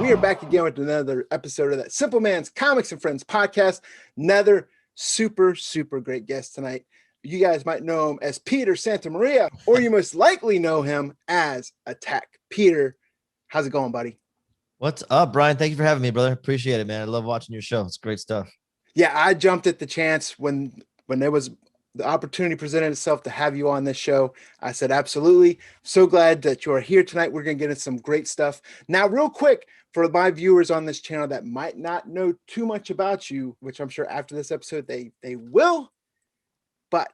We are back again with another episode of that Simpleman Comics and Friends podcast. Another super great guest tonight. You guys might know him as Peter Santamaria, or you most likely know him as Attack. Peter, how's it going, buddy? What's up, Brian? Thank you for having me, brother. Appreciate it, man. I love watching your show. It's great stuff. Yeah, I jumped at the chance when there was the opportunity presented itself to have you on this show. I said, absolutely. So glad that you are here tonight. We're going to get into some great stuff. Now, real quick, for my viewers on this channel that might not know too much about you, which I'm sure after this episode they will, but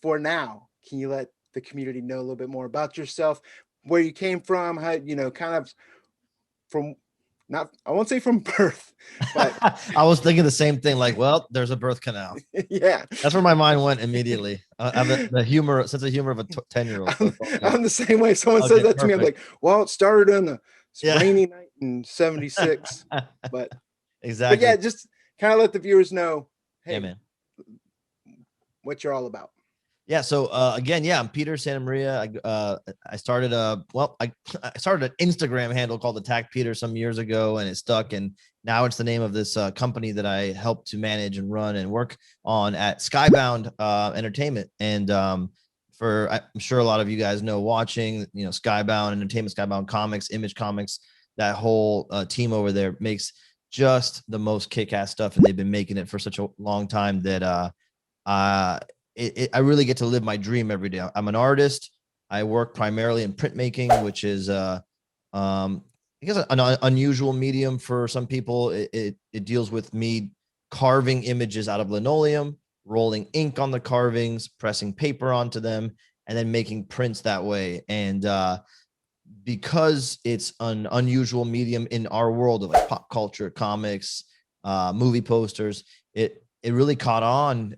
for now, can you let the community know a little bit more about yourself, where you came from, how, kind of from, not, I won't say from birth, but I was thinking the same thing. Like, well, there's a birth canal. Yeah, that's where my mind went immediately. I have the sense of humor of a 10-year-old. I'm the same way. Someone says that to me, I'm like, well, it started on a rainy night in '76, but exactly. But yeah, just kind of let the viewers know, hey, yeah, man, what you're all about. Yeah. So again, I'm Peter Santamaria. I started I started an Instagram handle called Attack Peter some years ago, and it stuck. And now it's the name of this company that I help to manage and run and work on at Skybound Entertainment. And I'm sure a lot of you guys know watching, Skybound Entertainment, Skybound Comics, Image Comics, that whole team over there makes just the most kick-ass stuff, and they've been making it for such a long time that I really get to live my dream every day. I'm an artist. I work primarily in printmaking, which is, I guess, an unusual medium for some people. It deals with me carving images out of linoleum, rolling ink on the carvings, pressing paper onto them, and then making prints that way. And because it's an unusual medium in our world of like pop culture, comics, movie posters, it really caught on.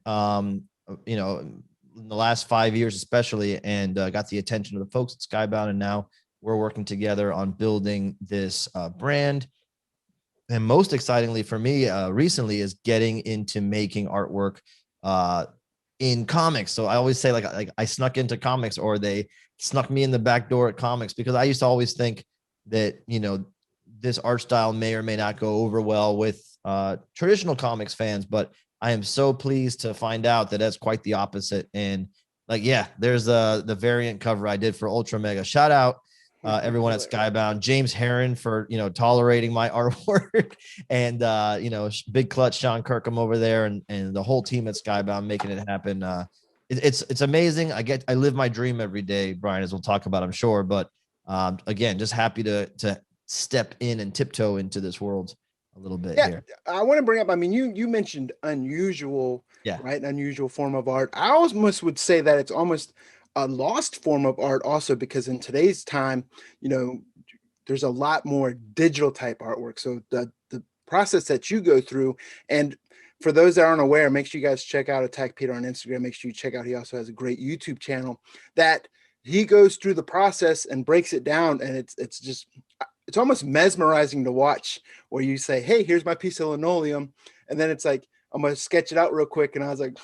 In the last 5 years, especially, and got the attention of the folks at Skybound. And now we're working together on building this brand. And most excitingly for me recently is getting into making artwork in comics. So I always say like I snuck into comics, or they snuck me in the back door at comics, because I used to always think that, this art style may or may not go over well with traditional comics fans, but I am so pleased to find out that that's quite the opposite. And there's the variant cover I did for Ultra Mega. Shout out everyone at Skybound, James Herron for, tolerating my artwork, and, Big Clutch, Sean Kirkham over there, and the whole team at Skybound making it happen. It's amazing. I live my dream every day, Brian, as we'll talk about, I'm sure. But again, just happy to step in and tiptoe into this world a little bit here. I want to bring up, you mentioned unusual, right? An unusual form of art. I almost would say that it's almost a lost form of art also, because in today's time, there's a lot more digital type artwork. So the process that you go through, and for those that aren't aware, make sure you guys check out Attack Peter on Instagram. Make sure you check out, he also has a great YouTube channel that he goes through the process and breaks it down. And it's almost mesmerizing to watch, where you say, hey, here's my piece of linoleum. And then it's like, I'm going to sketch it out real quick. And I was like,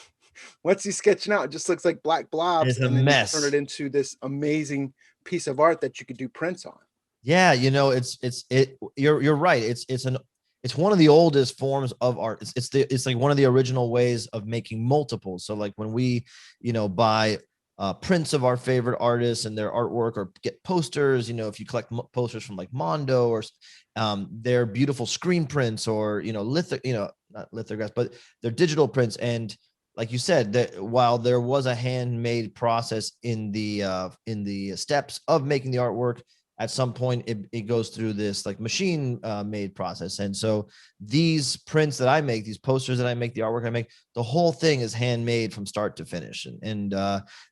what's he sketching out? It just looks like black blobs. It's a mess. Turn it into this amazing piece of art that you could do prints on. Yeah. You're right. It's one of the oldest forms of art. It's like one of the original ways of making multiples. So like when we, buy prints of our favorite artists and their artwork, or get posters, if you collect posters from like Mondo, or their beautiful screen prints, or not lithographs, but they're digital prints. And like you said, that while there was a handmade process in the steps of making the artwork, at some point it goes through this like machine made process. And so these prints that I make, these posters that I make, the artwork I make, the whole thing is handmade from start to finish. And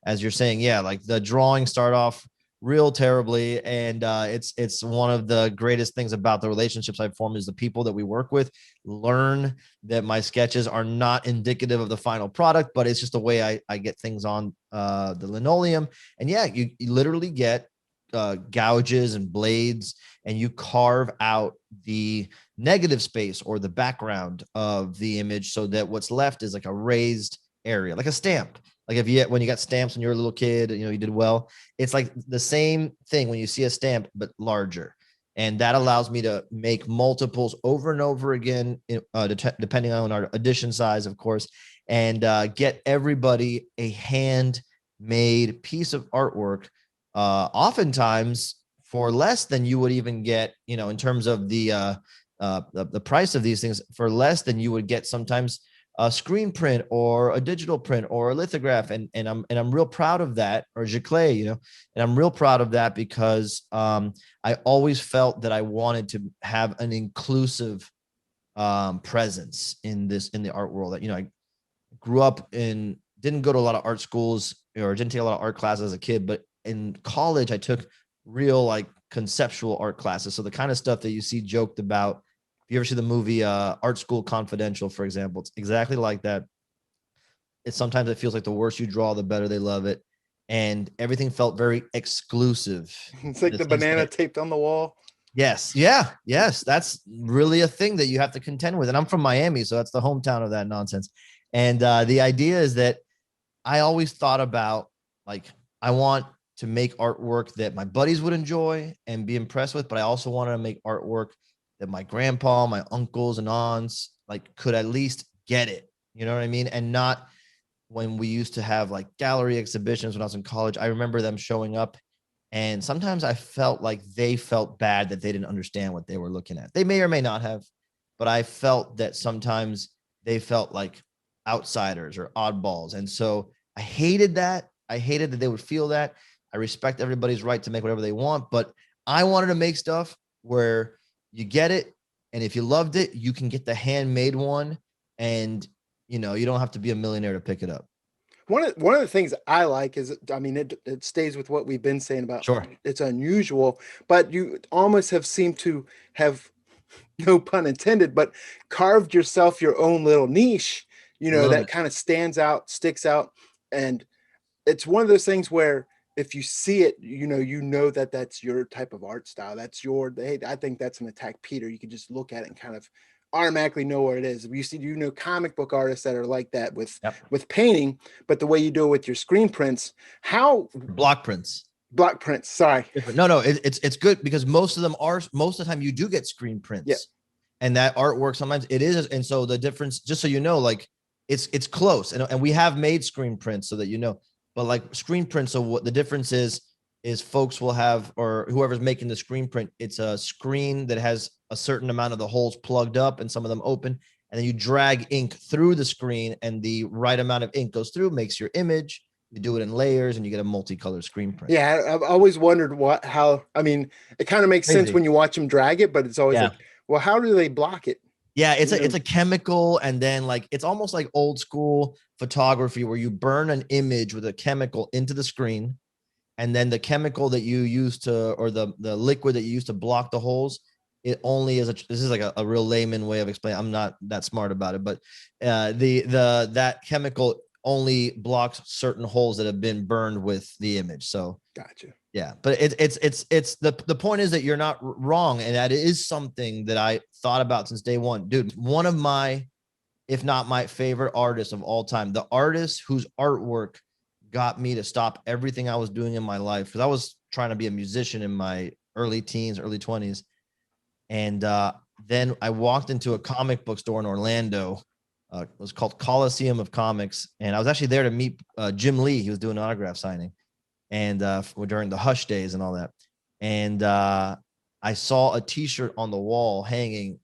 as you're saying, like the drawings start off real terribly. And it's one of the greatest things about the relationships I've formed, is the people that we work with learn that my sketches are not indicative of the final product, but it's just the way I get things on the linoleum. And you literally get gouges and blades, and you carve out the negative space or the background of the image, so that what's left is like a raised area, like a stamp. Like when you got stamps when you were a little kid, you did well. It's like the same thing when you see a stamp, but larger. And that allows me to make multiples over and over again, depending on our edition size, of course, and get everybody a handmade piece of artwork, oftentimes for less than you would even get, in terms of the price of these things, for less than you would get sometimes a screen print or a digital print or a lithograph. And I'm real proud of that, or giclée, and I'm real proud of that because I always felt that I wanted to have an inclusive presence in the art world. That, I grew up didn't go to a lot of art schools or didn't take a lot of art classes as a kid, but in college I took real like conceptual art classes. So the kind of stuff that you see joked about. If you ever see the movie Art School Confidential, for example, it's exactly like that. Sometimes it feels like the worse you draw, the better they love it. And everything felt very exclusive. It's like the banana taped on the wall. Yes. Yeah. Yes. That's really a thing that you have to contend with. And I'm from Miami, so that's the hometown of that nonsense. And the idea is that I always thought about, like, I want to make artwork that my buddies would enjoy and be impressed with, but I also wanted to make artwork that my grandpa, my uncles and aunts, like, could at least get it. You know what I mean? And not when we used to have like gallery exhibitions when I was in college. I remember them showing up, and sometimes I felt like they felt bad that they didn't understand what they were looking at. They may or may not have, but I felt that sometimes they felt like outsiders or oddballs. And so I hated that. I hated that they would feel that. I respect everybody's right to make whatever they want, but I wanted to make stuff where you get it, and if you loved it, you can get the handmade one, and you don't have to be a millionaire to pick it up. One of the things I like is, I mean, it stays with what we've been saying about, sure, it's unusual, but you almost have seemed to have, no pun intended, but carved yourself your own little niche, that kind of stands out, sticks out. And it's one of those things where if you see it, that that's your type of art style. That's hey, I think that's an Attack Peter. You can just look at it and kind of automatically know what it is. You see, comic book artists that are like that with painting, but the way you do it with your screen prints, block prints. Sorry. No, it's good because most of the time you do get screen prints. Yeah. And that artwork sometimes it is. And so the difference, just so you know, like it's close. And we have made screen prints so that but like screen prints. So what the difference is folks will have, or whoever's making the screen print, it's a screen that has a certain amount of the holes plugged up and some of them open. And then you drag ink through the screen, and the right amount of ink goes through, makes your image. You do it in layers, and you get a multicolored screen print. Yeah, I've always wondered it kind of makes sense when you watch them drag it, but it's always like, well, how do they block it? Yeah, it's a chemical, and then like it's almost like old school photography where you burn an image with a chemical into the screen, and then the chemical that you use or the liquid that you use to block the holes, it only is this is like a real layman way of explaining. I'm not that smart about it, but that chemical only blocks certain holes that have been burned with the image. So gotcha. Yeah, but it's the point is that you're not wrong, and that is something that I thought about since day one. Dude, one of my, if not my favorite artists of all time, the artist whose artwork got me to stop everything I was doing in my life, because I was trying to be a musician in my early teens, early 20s. And then I walked into a comic book store in Orlando. It was called Coliseum of Comics. And I was actually there to meet Jim Lee. He was doing an autograph signing, and during the Hush days and all that. And I saw a t-shirt on the wall hanging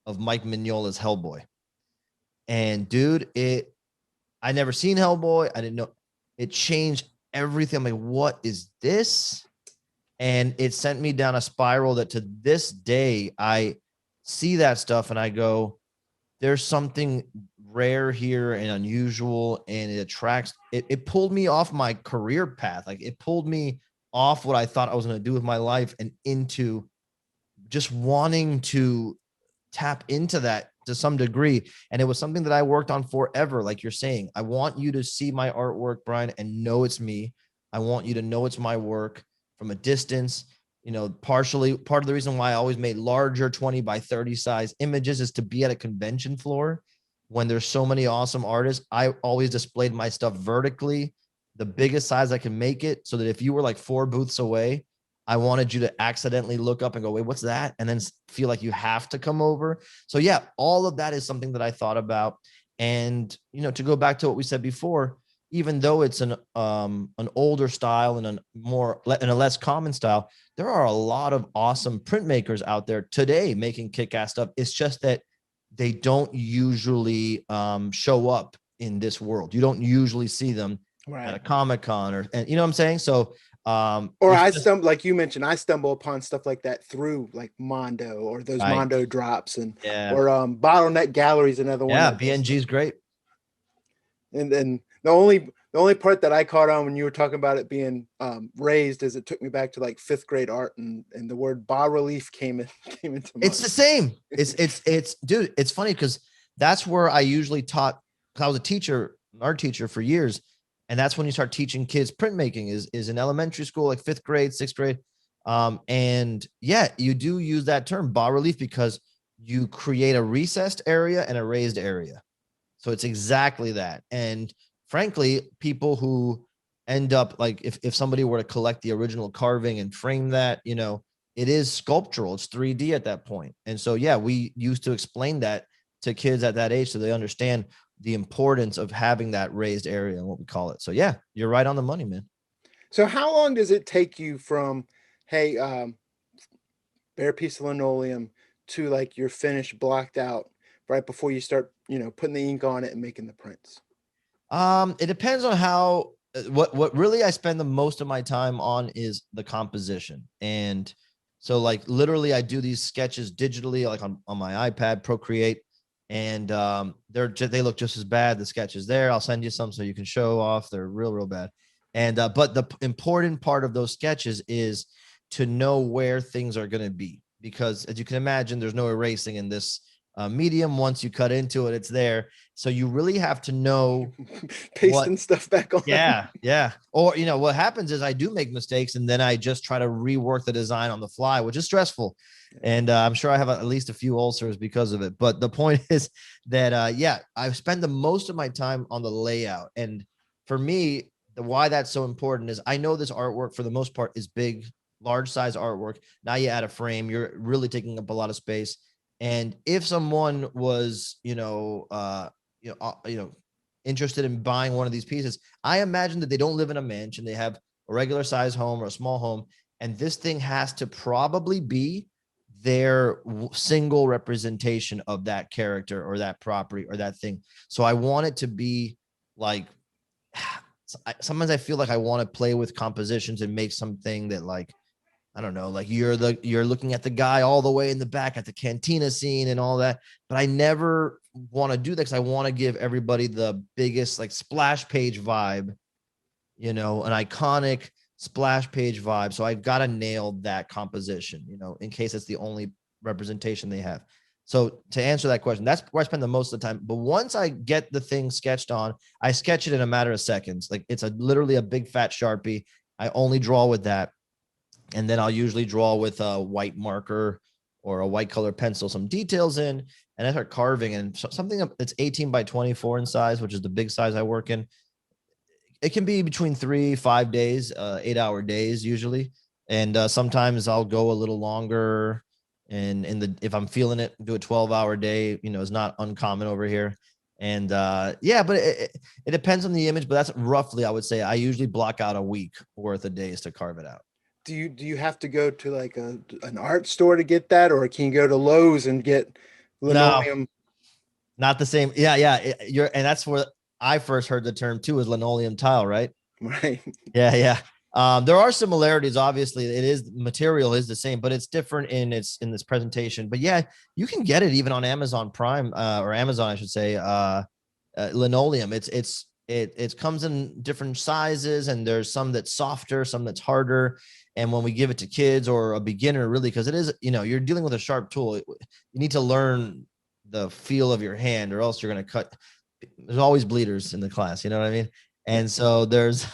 of Mike Mignola's Hellboy. And dude, I never seen Hellboy. I didn't know. It changed everything. I'm like, what is this? And it sent me down a spiral that to this day, I see that stuff and I go, there's something rare here and unusual, and it attracts, it pulled me off my career path. Like it pulled me off what I thought I was going to do with my life and into just wanting to tap into that to some degree. And it was something that I worked on forever. Like you're saying, I want you to see my artwork, Brian, and know it's me. I want you to know it's my work from a distance. Partially part of the reason why I always made larger 20 by 30 size images is to be at a convention floor when there's so many awesome artists. I always displayed my stuff vertically, the biggest size I can make it, so that if you were like 4 booths away, I wanted you to accidentally look up and go, wait, what's that? And then feel like you have to come over. So yeah, all of that is something that I thought about. And, you know, to go back to what we said before, even though it's an older style and a less common style, there are a lot of awesome printmakers out there today making kick-ass stuff. It's just that they don't usually show up in this world. You don't usually see them at a Comic-Con and you know what I'm saying? So or I stumble, like you mentioned, I stumble upon stuff like that through like Mondo or those Mondo drops or Bottleneck Galleries, another one. Yeah, BNG is great. And then the only part that I caught on when you were talking about it being raised is it took me back to like 5th grade art, and the word bas relief came into mind. It's the same. It's dude, it's funny because that's where I usually taught. I was an art teacher for years. And that's when you start teaching kids printmaking is in elementary school, like 5th grade, 6th grade. And yeah, you do use that term bas relief because you create a recessed area and a raised area. So it's exactly that. And frankly, people who end up like, if somebody were to collect the original carving and frame that, you know, it is sculptural. It's 3D at that point. And so, yeah, we used to explain that to kids at that age so they understand the importance of having that raised area and what we call it. So yeah, you're right on the money, man. So how long does it take you from, hey, bare piece of linoleum to like your finished blocked out right before you start, you know, putting the ink on it and making the prints? It depends on how, what really I spend the most of my time on is the composition. And so like literally I do these sketches digitally, like on my iPad, Procreate. And they look just as bad. The sketches there, I'll send you some so you can show off. They're real bad. And but the important part of those sketches is to know where things are going to be, because as you can imagine, there's no erasing in this medium. Once you cut into it, it's there. So you really have to know pasting stuff back on. Yeah. Or, you know, what happens is I do make mistakes and then I just try to rework the design on the fly, which is stressful. And I'm sure I have at least a few ulcers because of it. But the point is that, yeah, I spend the most of my time on the layout. And for me, why that's so important is I know this artwork for the most part is big, large size artwork. Now you add a frame, you're really taking up a lot of space. And if someone was, interested in buying one of these pieces, I imagine that they don't live in a mansion. They have a regular size home or a small home. And this thing has to probably be their single representation of that character or that property or that thing. So I want it to be like, sometimes I feel like I want to play with compositions and make something that, like, I don't know, like you're looking at the guy all the way in the back at the cantina scene and all that. But I never want to do that because I want to give everybody the biggest like splash page vibe, you know, an iconic splash page vibe. So I've got to nail that composition, you know, in case it's the only representation they have. So to answer that question, that's where I spend the most of the time. But once I get the thing sketched on, I sketch it in a matter of seconds. Like it's literally a big fat Sharpie. I only draw with that. And then I'll usually draw with a white marker or a white color pencil, some details in, and I start carving. And something that's 18 by 24 in size, which is the big size I work in, it can be between 3-5 days, 8-hour days usually. And sometimes I'll go a little longer. And if I'm feeling it, do a 12-hour day, you know, is not uncommon over here. And yeah, but it depends on the image, but that's roughly, I would say I usually block out a week worth of days to carve it out. Do you have to go to like an art store to get that, or can you go to Lowe's and get linoleum? No, not the same. Yeah. And that's where I first heard the term too, is linoleum tile, right? Right. Yeah. There are similarities. Obviously, material is the same, but it's different in this presentation. But yeah, you can get it even on Amazon Prime or Amazon, I should say. Linoleum. It comes in different sizes, and there's some that's softer, some that's harder. And when we give it to kids or a beginner, really, because it is, you know, you're dealing with a sharp tool, you need to learn the feel of your hand, or else you're going to cut. There's always bleeders in the class, you know what I mean? And so there's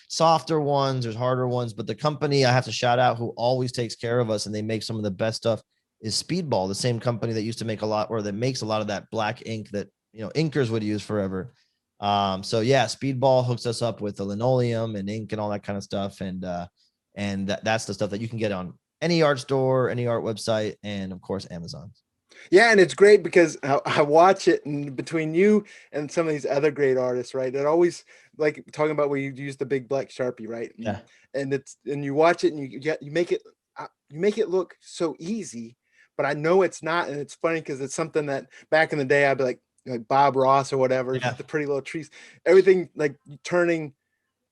softer ones, there's harder ones, but the company I have to shout out who always takes care of us and they make some of the best stuff is Speedball, the same company that used to make that makes a lot of that black ink that, you know, inkers would use forever. So yeah, Speedball hooks us up with the linoleum and ink and all that kind of stuff. And that's the stuff that you can get on any art store, any art website, and of course, Amazon. Yeah, and it's great because I watch it, and between you and some of these other great artists, right? It always, like talking about where you use the big black Sharpie, right? Yeah. And you watch it and you make it look so easy, but I know it's not, and it's funny because it's something that back in the day I'd be like Bob Ross or whatever, Yeah. the Pretty Little Trees, everything like turning.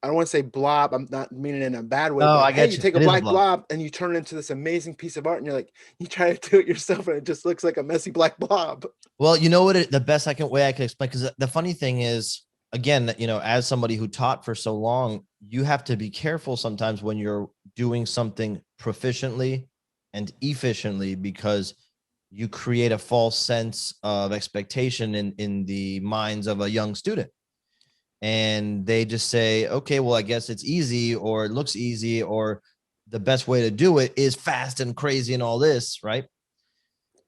I don't want to say blob. I'm not meaning it in a bad way. No, But I hey, get you you. take a It is a black blob. blob and you turn it into this amazing piece of art, and you're like, you try to do it yourself, and it just looks like a messy black blob. Well, you know what? The best way I can explain, because the funny thing is, again, as somebody who taught for so long, you have to be careful sometimes when you're doing something proficiently and efficiently, because you create a false sense of expectation in the minds of a young student. And they just say, okay, well, I guess it's easy, or it looks easy, or the best way to do it is fast and crazy and all this, right?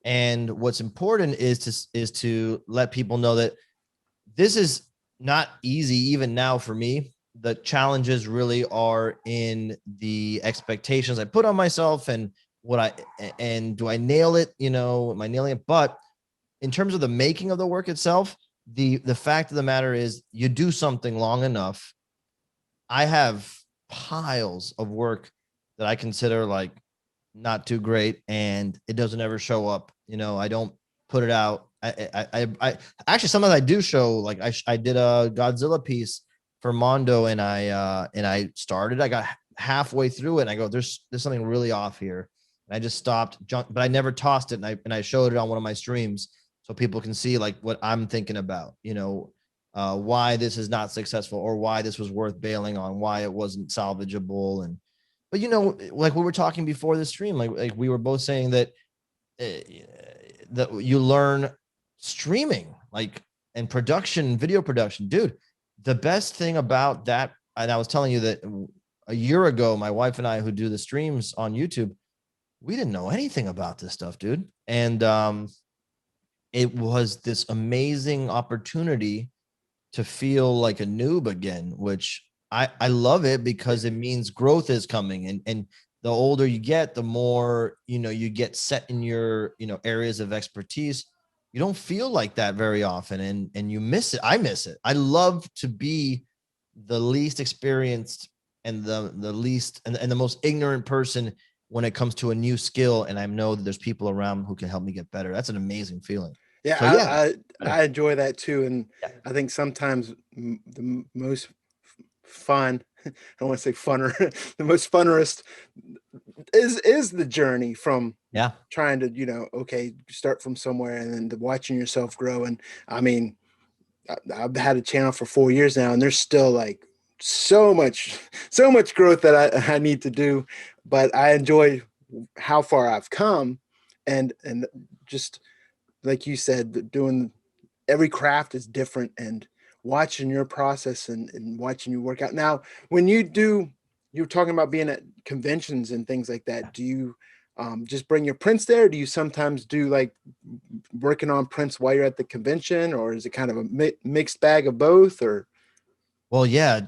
And what's important is to let people know that this is not easy even now for me. The challenges really are in the expectations I put on myself, and do I nail it? Am I nailing it? But in terms of the making of the work itself, the fact of the matter is, you do something long enough. I have piles of work that I consider like not too great, and it doesn't ever show up. I don't put it out. I actually, sometimes I do show, like I did a Godzilla piece for Mondo, and I started, I got halfway through it, and I go, there's something really off here. And I just stopped, but I never tossed it. And I showed it on one of my streams so people can see like what I'm thinking about, why this is not successful, or why this was worth bailing on, why it wasn't salvageable. But like we were talking before the stream, like we were both saying that that you learn streaming, like, and production, video production, dude. The best thing about that, and I was telling you that a year ago, my wife and I, who do the streams on YouTube, we didn't know anything about this stuff, dude. And it was this amazing opportunity to feel like a noob again, which I love it, because it means growth is coming. And the older you get, the more, you get set in your, areas of expertise. You don't feel like that very often, and you miss it. I miss it. I love to be the least experienced and the least and the most ignorant person when it comes to a new skill. And I know that there's people around who can help me get better. That's an amazing feeling. Yeah, So yeah. I enjoy that too, and Yeah. I think sometimes the most fun, I don't want to say funner, the most funnerest is the journey from Yeah. trying to, okay, start from somewhere and then to watching yourself grow. And I mean, I've had a channel for 4 years now, and there's still like so much, so much growth that I need to do, but I enjoy how far I've come, and just like you said, doing every craft is different, and watching your process and watching you work out. Now, when you're talking about being at conventions and things like that, do you just bring your prints there? Do you sometimes do like working on prints while you're at the convention, or is it kind of a mixed bag of both? Or Well, yeah,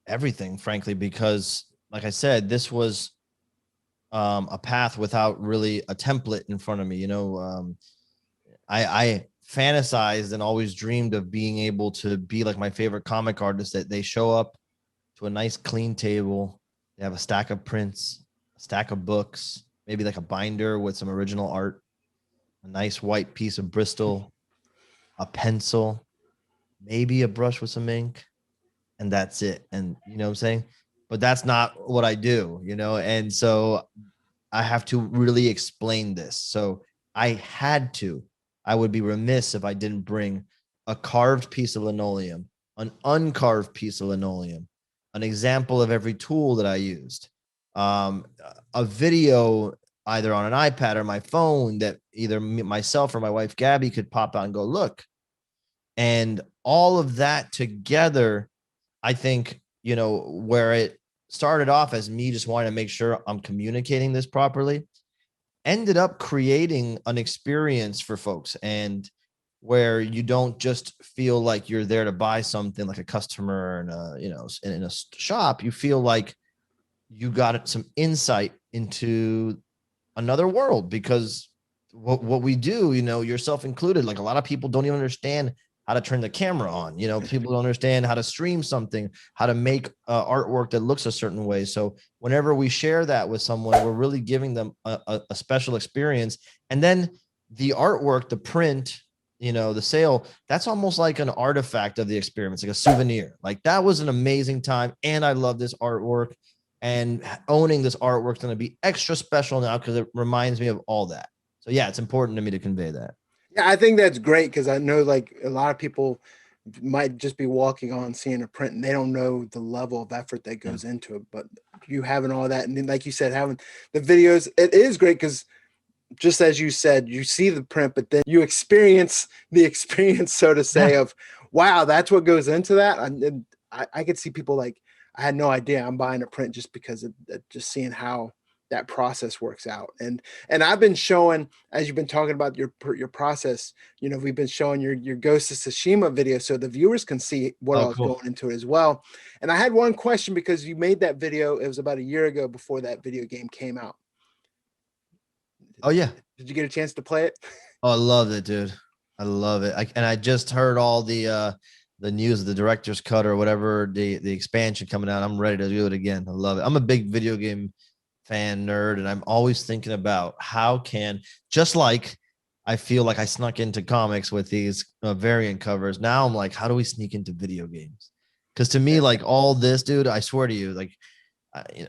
everything, frankly, because like I said, this was a path without really a template in front of me. I fantasized and always dreamed of being able to be like my favorite comic artist, that they show up to a nice clean table. They have a stack of prints, a stack of books, maybe like a binder with some original art, a nice white piece of Bristol, a pencil, maybe a brush with some ink, and that's it. And you know what I'm saying? But that's not what I do, And so I have to really explain this. So I would be remiss if I didn't bring a carved piece of linoleum, an uncarved piece of linoleum, an example of every tool that I used, a video either on an iPad or my phone that either myself or my wife Gabby could pop out and go look. And all of that together, I think, where it started off as me just wanting to make sure I'm communicating this properly, ended up creating an experience for folks, and where you don't just feel like you're there to buy something like a customer in a, in a shop. You feel like you got some insight into another world, because what we do, yourself included, like a lot of people don't even understand how to turn the camera on. People don't understand how to stream something, how to make artwork that looks a certain way. So whenever we share that with someone, we're really giving them a special experience. And then the artwork, the print, the sale, that's almost like an artifact of the experience, like a souvenir. Like, that was an amazing time, and I love this artwork, and owning this artwork is going to be extra special now because it reminds me of all that. So yeah, it's important to me to convey that. Yeah, I think that's great because I know like a lot of people might just be walking on seeing a print and they don't know the level of effort that Yeah. goes into it. But you having all that, and then, like you said, having the videos, it is great because just as you said, you see the print, but then you experience the experience, so to say, Yeah. of wow, that's what goes into that. And I could see people like, I had no idea I'm buying a print just because of just seeing how that process works out. And I've been showing, as you've been talking about your process, we've been showing your Ghost of Tsushima video so the viewers can see what Oh, all is cool. going into it as well. And I had one question because you made that video, it was about a year ago before that video game came out. Oh yeah. Did you get a chance to play it? Oh, I love it, dude. I love it. And I just heard all the news of the director's cut or whatever, the expansion coming out. I'm ready to do it again. I love it. I'm a big video game fan nerd, and I'm always thinking about how can, just like I feel like I snuck into comics with these variant covers. Now I'm like, how do we sneak into video games? Because to me, like all this, dude, I swear to you, like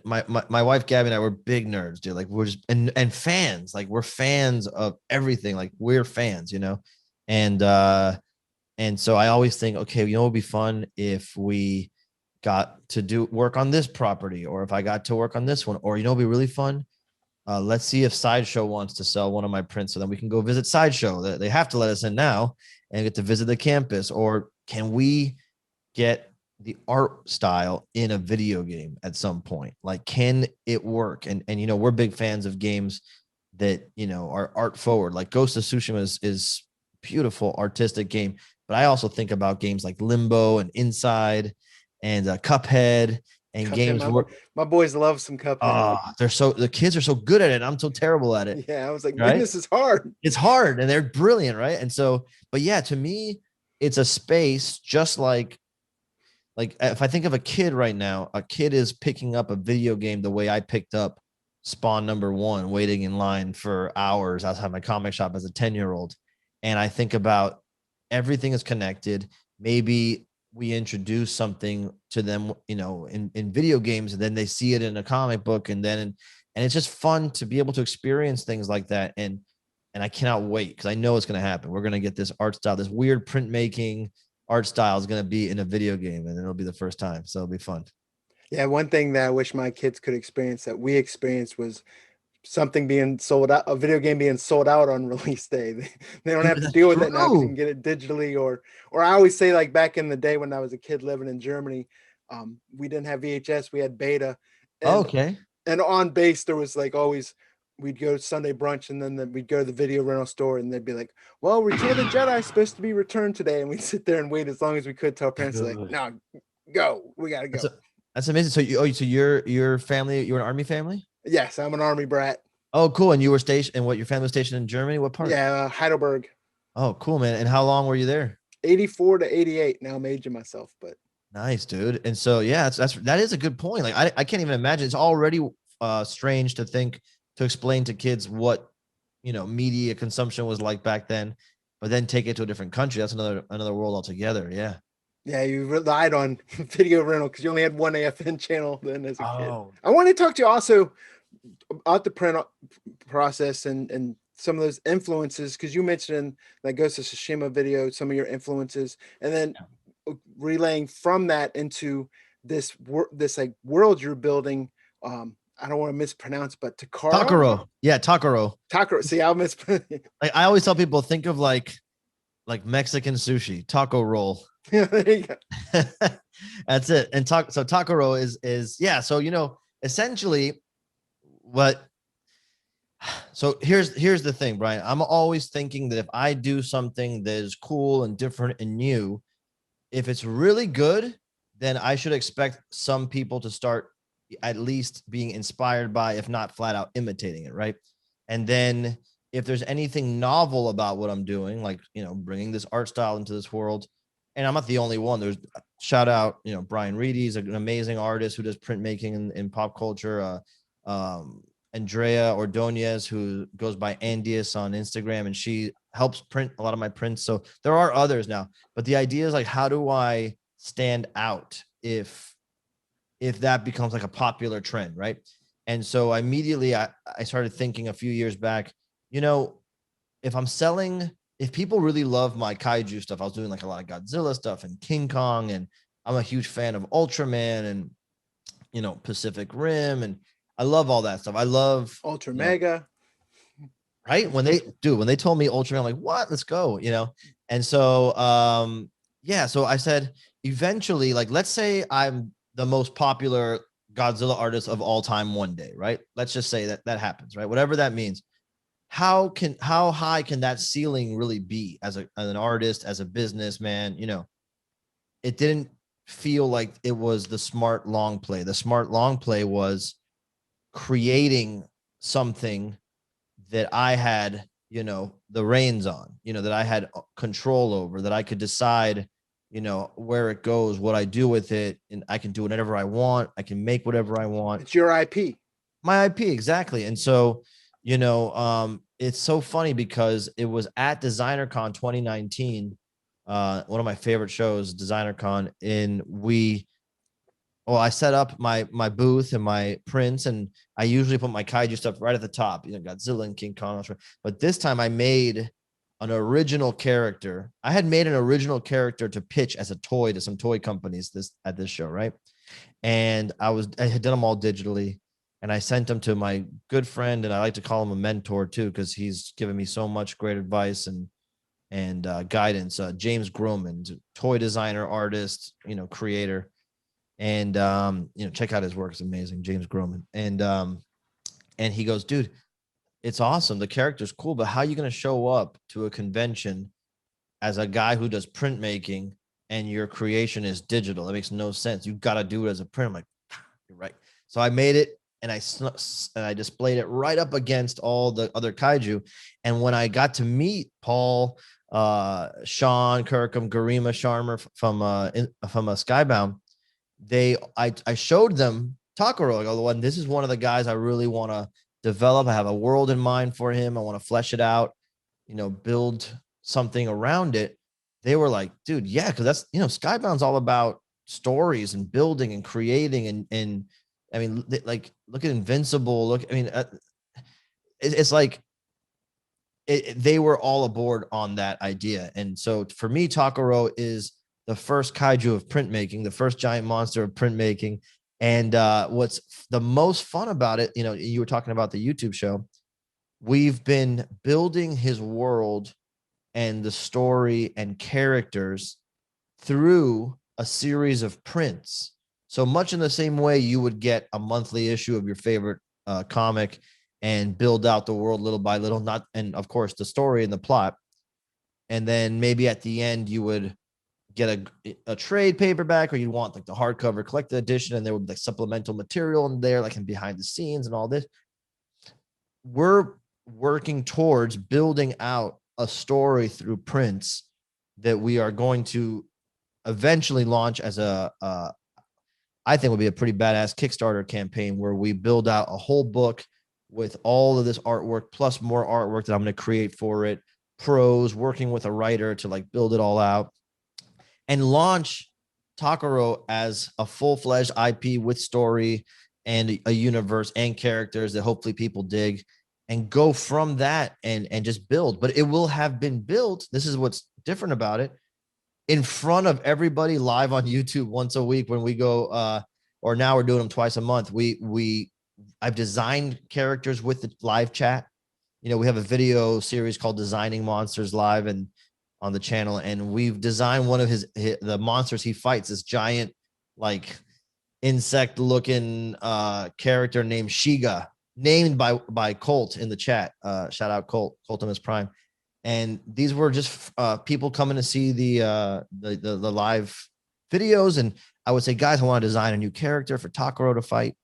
my wife Gabby and I were big nerds, dude. Like we're just and fans. Like we're fans of everything. Like we're fans, and and so I always think, okay, it would be fun if we got to do work on this property, or if I got to work on this one, or it'd be really fun. Let's see if Sideshow wants to sell one of my prints, so then we can go visit Sideshow. They have to let us in now and get to visit the campus. Or can we get the art style in a video game at some point? Like, can it work? And we're big fans of games that are art forward. Like Ghost of Tsushima is beautiful artistic game, but I also think about games like Limbo and Inside and Cuphead and Cuphead, games where my boys love some Cuphead. the kids are so good at it. I'm so terrible at it. Yeah, I was like, man, Right? this is hard. It's hard and they're brilliant, right? And so, but yeah, to me, it's a space just like if I think of a kid right now, a kid is picking up a video game the way I picked up Spawn #1, waiting in line for hours outside my comic shop as a 10-year-old. And I think about everything is connected. Maybe we introduce something to them, in video games, and then they see it in a comic book, and it's just fun to be able to experience things like that. And I cannot wait because I know it's going to happen. We're going to get this art style, this weird printmaking art style is going to be in a video game, and it'll be the first time. So it'll be fun. Yeah, one thing that I wish my kids could experience that we experienced was something being sold out, a video game being sold out on release day. They don't have to That's deal with that now because you true. can get it digitally, or I always say like back in the day when I was a kid living in Germany, we didn't have VHS, we had beta, and Okay. on base there was like always we'd go to Sunday brunch and then we'd go to the video rental store and they'd be like, well, Return of the Jedi is supposed to be returned today, and we'd sit there and wait as long as we could till our parents were like, Good. no, go, we gotta That's go. that's amazing. So your family, you're an army family? Yes, I'm an army brat. Oh, cool. And you were stationed, and what, your family was stationed in Germany? What part? Yeah, Heidelberg. Oh, cool, man. And how long were you there? 84 to 88. Now I'm aging myself, but Nice, dude. And so, yeah, that is a good point. Like, I can't even imagine. It's already strange to think, to explain to kids what, media consumption was like back then, but then take it to a different country. That's another world altogether. Yeah. yeah, you relied on video rental because you only had one AFN channel then as a kid. Oh, I want to talk to you also about the print process and some of those influences because you mentioned that Ghost of Tsushima video, some of your influences, and then relaying from that into this like world you're building. I don't want to mispronounce, but Takaro. Yeah, Takaro. Takaro. See, I'll mispronounce. Like, I always tell people, think of like Mexican sushi, taco roll. There you go. That's it. And so Takaro is yeah. So essentially what. So here's the thing, Brian. I'm always thinking that if I do something that is cool and different and new, if it's really good, then I should expect some people to start, at least being inspired by, if not flat out imitating it, right? And then if there's anything novel about what I'm doing, like, bringing this art style into this world, and I'm not the only one. There's shout out, Brian Reedy's an amazing artist who does printmaking in pop culture. Andrea Ordonez, who goes by Andius on Instagram, and she helps print a lot of my prints. So there are others now, but the idea is like, how do I stand out if that becomes like a popular trend, right? And so immediately I started thinking a few years back, if people really love my kaiju stuff, I was doing like a lot of Godzilla stuff and King Kong, and I'm a huge fan of Ultraman and, Pacific Rim, and I love all that stuff. I love Ultra Mega. Right? When they told me Ultraman, I'm like, what? Let's go, And so, so I said, eventually, like, let's say I'm the most popular Godzilla artist of all time one day, right? Let's just say that happens, right? Whatever that means. How high can that ceiling really be as an artist, as a businessman? It didn't feel like it was the smart long play. The smart long play was creating something that I had, the reins on, that I had control over, that I could decide, where it goes, what I do with it, and I can do whatever I want. I can make whatever I want. It's your IP. My IP, exactly. And so, it's so funny because it was at DesignerCon 2019, one of my favorite shows, DesignerCon, I set up my booth and my prints, and I usually put my kaiju stuff right at the top, Godzilla and King Kong. But this time I made an original character. I had made an original character to pitch as a toy to some toy companies at this show, right? And I had done them all digitally, and I sent them to my good friend, and I like to call him a mentor too, because he's given me so much great advice and guidance. James Groman, toy designer, artist, creator. And check out his work. It's amazing. James Groman. And he goes, dude, it's awesome. The character's cool, but how are you going to show up to a convention as a guy who does printmaking and your creation is digital? That makes no sense. You got to do it as a print. I'm like, you're right. So I made it, and I displayed it right up against all the other kaiju. And when I got to meet Paul, Sean Kirkham, Garima Sharma from Skybound, I showed them Takaro. I go, this is one of the guys I really want to develop. I have a world in mind for him. I want to flesh it out, build something around it. They were like, dude, yeah, because that's, Skybound's all about stories and building and creating. And I mean, like, look at Invincible. It's like they were all aboard on that idea. And so for me, Takaro is the first kaiju of printmaking, the first giant monster of printmaking. And what's the most fun about it, you were talking about the YouTube show. We've been building his world and the story and characters through a series of prints. So much in the same way you would get a monthly issue of your favorite comic and build out the world little by little, and of course the story and the plot. And then maybe at the end you would get a trade paperback, or you'd want like the hardcover collected edition, and there would be like supplemental material in there, like in behind the scenes and all this. We're working towards building out a story through prints that we are going to eventually launch as I think would be a pretty badass Kickstarter campaign, where we build out a whole book with all of this artwork plus more artwork that I'm going to create for it, prose, working with a writer to like build it all out, and launch Takaro as a full-fledged IP with story and a universe and characters that hopefully people dig, and go from that and just build. But it will have been built. This is what's different about it, in front of everybody live on YouTube once a week when we go, or now we're doing them twice a month. I've designed characters with the live chat. We have a video series called Designing Monsters Live and on the channel, and we've designed one of the monsters he fights, this giant like insect looking character named Shiga, named by Colt in the chat. Shout out Colt, Coltimus Prime. And these were just people coming to see the live videos. And I would say, guys, I want to design a new character for Takaro to fight.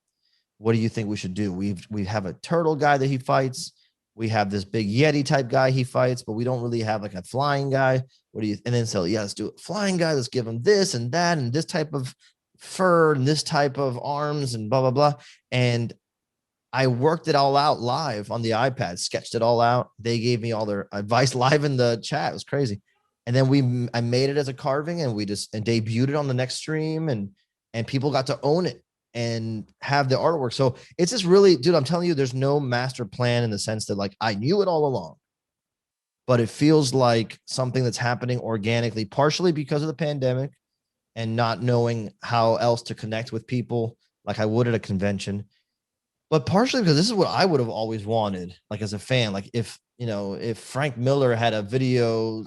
what do you think we should do? We have a turtle guy that he fights. We have this big Yeti type guy he fights, but we don't really have like a flying guy. What do you? And then so yeah, let's do it. Flying guy. Let's give him this and that and this type of fur and this type of arms and blah blah blah. And I worked it all out live on the iPad, sketched it all out. They gave me all their advice live in the chat. It was crazy. And then I made it as a carving, and we just and debuted it on the next stream, and people got to own it and have the artwork. So it's just really, dude, I'm telling you, there's no master plan in the sense that like I knew it all along, but it feels like something that's happening organically, partially because of the pandemic and not knowing how else to connect with people like I would at a convention, but partially because this is what I would have always wanted, like as a fan. Like if Frank Miller had a video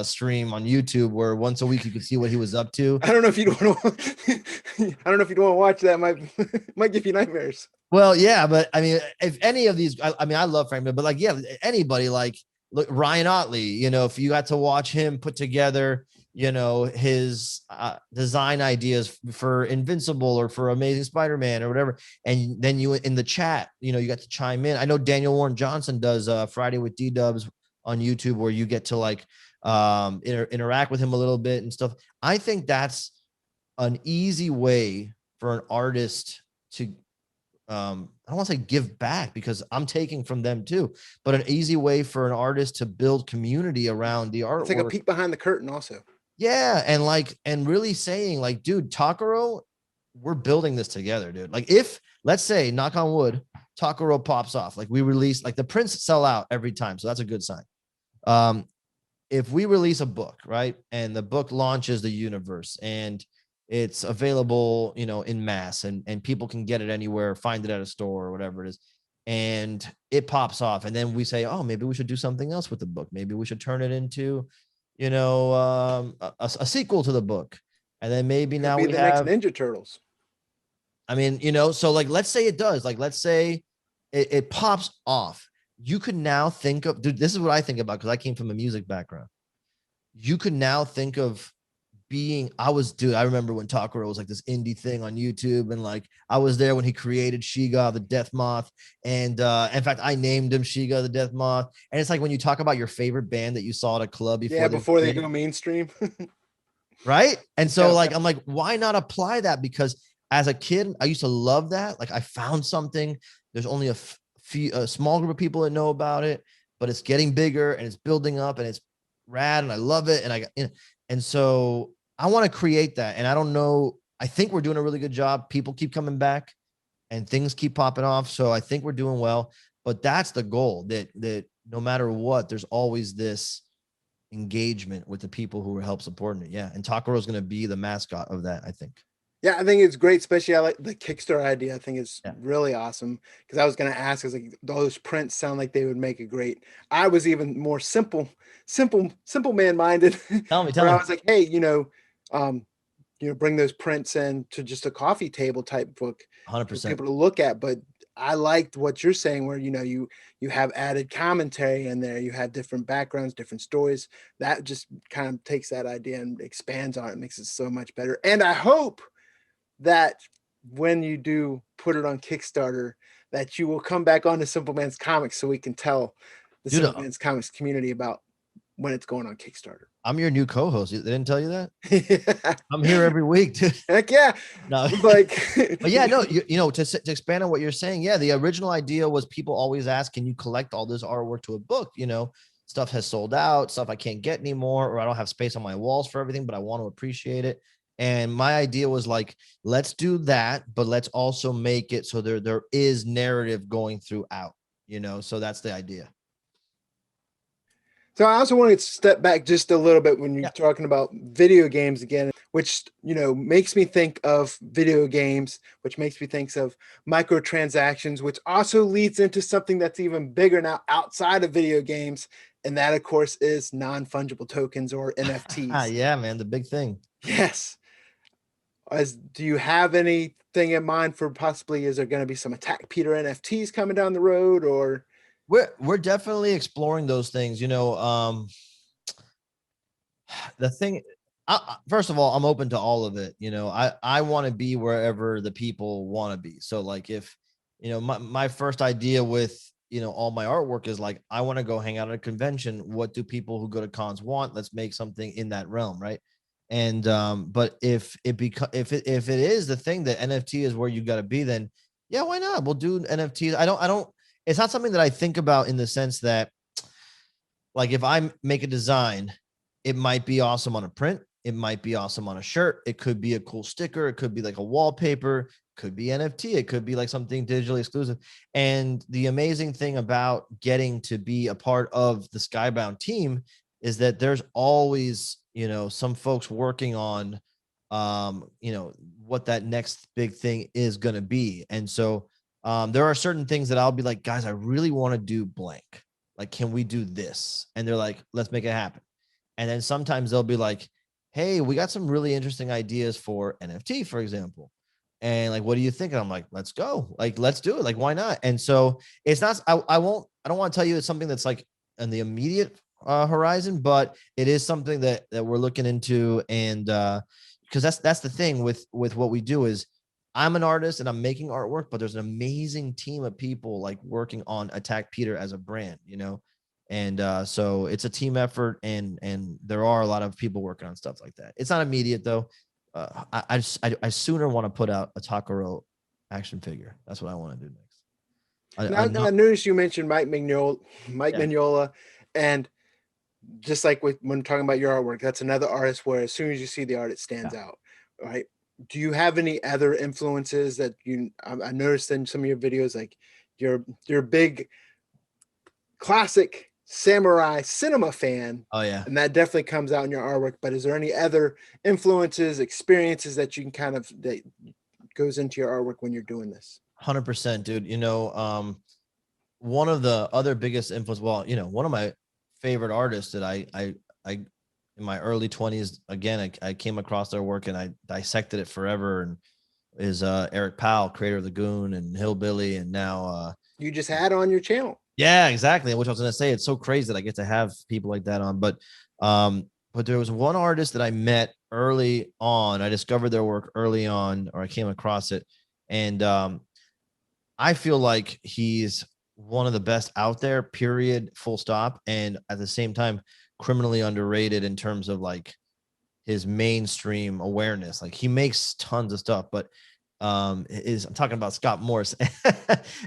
stream on YouTube where once a week you could see what he was up to. I don't know if you'd want to. I don't know if you'd want to watch that. Might give you nightmares. Well, yeah, but I mean, if any of these, I mean, I love Frank Miller, but like, yeah, anybody like look, Ryan Otley, if you got to watch him put together, his design ideas for Invincible or for Amazing Spider-Man or whatever, and then you in the chat, you got to chime in. I know Daniel Warren Johnson does Friday with D-Dubs on YouTube, where you get to like interact with him a little bit and stuff. I think that's an easy way for an artist to I don't want to say give back, because I'm taking from them too, but an easy way for an artist to build community around the artwork. It's like a peek behind the curtain also. Yeah. And really saying like, dude, Takaro, we're building this together, dude. Like if, let's say, knock on wood, Takaro pops off, like we release, like the prints sell out every time. So that's a good sign. If we release a book, right, and the book launches the universe and it's available, in mass, and people can get it anywhere, find it at a store or whatever it is, and it pops off, and then we say, oh, maybe we should do something else with the book. Maybe we should turn it into, a sequel to the book, and then maybe now we have next Ninja Turtles. I mean, so like, let's say it does, like, let's say it pops off. You could now think of, dude, this is what I think about, because I came from a music background. You could now think of I remember when Takaro was like this indie thing on YouTube, and like I was there when he created Shiga the Death Moth, and in fact I named him Shiga the Death Moth. And it's like when you talk about your favorite band that you saw at a club before they go mainstream. Right? And so like I'm like, why not apply that? Because as a kid I used to love that. Like I found something, there's only a small group of people that know about it, but it's getting bigger and it's building up and it's rad and I love it. And so I want to create that. And I don't know, I think we're doing a really good job. People keep coming back and things keep popping off. So I think we're doing well, but that's the goal, that no matter what, there's always this engagement with the people who are help supporting it. Yeah. And Takaro is going to be the mascot of that, I think. Yeah, I think it's great. Especially I like the Kickstarter idea. I think it's really awesome, because I was going to ask, is like those prints sound like they would make a great. I was even more simple man minded. Tell me. I was like, hey, bring those prints in to just a coffee table type book 100% for people to look at. But I liked what you're saying, where you have added commentary in there, you have different backgrounds, different stories. That just kind of takes that idea and expands on it, makes it so much better. And I hope that when you do put it on Kickstarter, that you will come back on to Simpleman's Comics so we can tell the Simpleman's Comics community about when it's going on Kickstarter. I'm your new co-host. They didn't tell you that? Yeah. I'm here every week, dude. Heck yeah. No, like, but yeah, no, to expand on what you're saying. Yeah. The original idea was, people always ask, can you collect all this artwork to a book? Stuff has sold out, stuff I can't get anymore, or I don't have space on my walls for everything, but I want to appreciate it. And my idea was like, let's do that, but let's also make it so there is narrative going throughout, so that's the idea. So I also wanted to step back just a little bit when you're talking about video games again, which, makes me think of video games, which makes me think of microtransactions, which also leads into something that's even bigger now outside of video games. And that, of course, is non-fungible tokens, or NFTs. Yeah, man, the big thing. Yes. Do you have anything in mind for possibly, is there going to be some Attack Peter NFTs coming down the road, or? We're definitely exploring those things. The thing, first of all, I'm open to all of it. I want to be wherever the people want to be. So like if my first idea with, all my artwork is like, I want to go hang out at a convention. What do people who go to cons want? Let's make something in that realm. Right. And, but if it is the thing that NFT is where you got to be, then yeah, why not? We'll do NFTs. It's not something that I think about in the sense that, like, if I make a design, it might be awesome on a print. It might be awesome on a shirt. It could be a cool sticker. It could be like a wallpaper. Could be NFT. It could be like something digitally exclusive. And the amazing thing about getting to be a part of the Skybound team is that there's always, some folks working on, what that next big thing is going to be. And so there are certain things that I'll be like, guys, I really want to do blank. Like, can we do this? And they're like, let's make it happen. And then sometimes they'll be like, hey, we got some really interesting ideas for NFT, for example. And like, what do you think? And I'm like, let's go. Like, let's do it. Like, why not? And so it's not, I don't want to tell you it's something that's like in the immediate horizon, but it is something that we're looking into. And because that's the thing with what we do is, I'm an artist and I'm making artwork, but there's an amazing team of people like working on Attack Peter as a brand, and so it's a team effort, and there are a lot of people working on stuff like that. It's not immediate though. I sooner want to put out a Takaro action figure. That's what I want to do next. I noticed you mentioned Mike Mignola, and just like when talking about your artwork, that's another artist where as soon as you see the art, it stands out, right? Do you have any other influences that I noticed in some of your videos, like you're a big classic samurai cinema fan? Oh yeah. And that definitely comes out in your artwork, but is there any other influences, experiences that you can that goes into your artwork when you're doing this? 100%, dude. One of the other biggest influence, one of my favorite artists that I in my early 20s, again, I came across their work and I dissected it forever, and is Eric Powell, creator of the Goon and Hillbilly, and now you just had on your channel. Yeah, exactly. Which I was gonna say, it's so crazy that I get to have people like that on. But there was one artist that I met early on. I discovered their work early on, or I came across it, and I feel like he's one of the best out there, period, full stop. And at the same time, criminally underrated in terms of like his mainstream awareness. Like, he makes tons of stuff, but I'm talking about Scott Morris.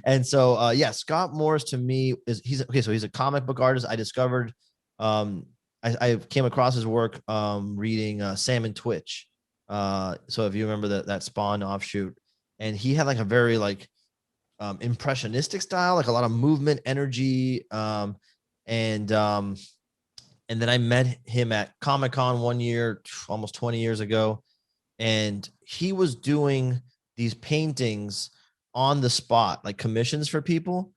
And so Scott Morris to me he's a comic book artist. I discovered I came across his work reading Sam and Twitch. So if you remember that Spawn offshoot, and he had like a very like impressionistic style, like a lot of movement, energy, and then I met him at Comic-Con one year, almost 20 years ago, and he was doing these paintings on the spot, like commissions for people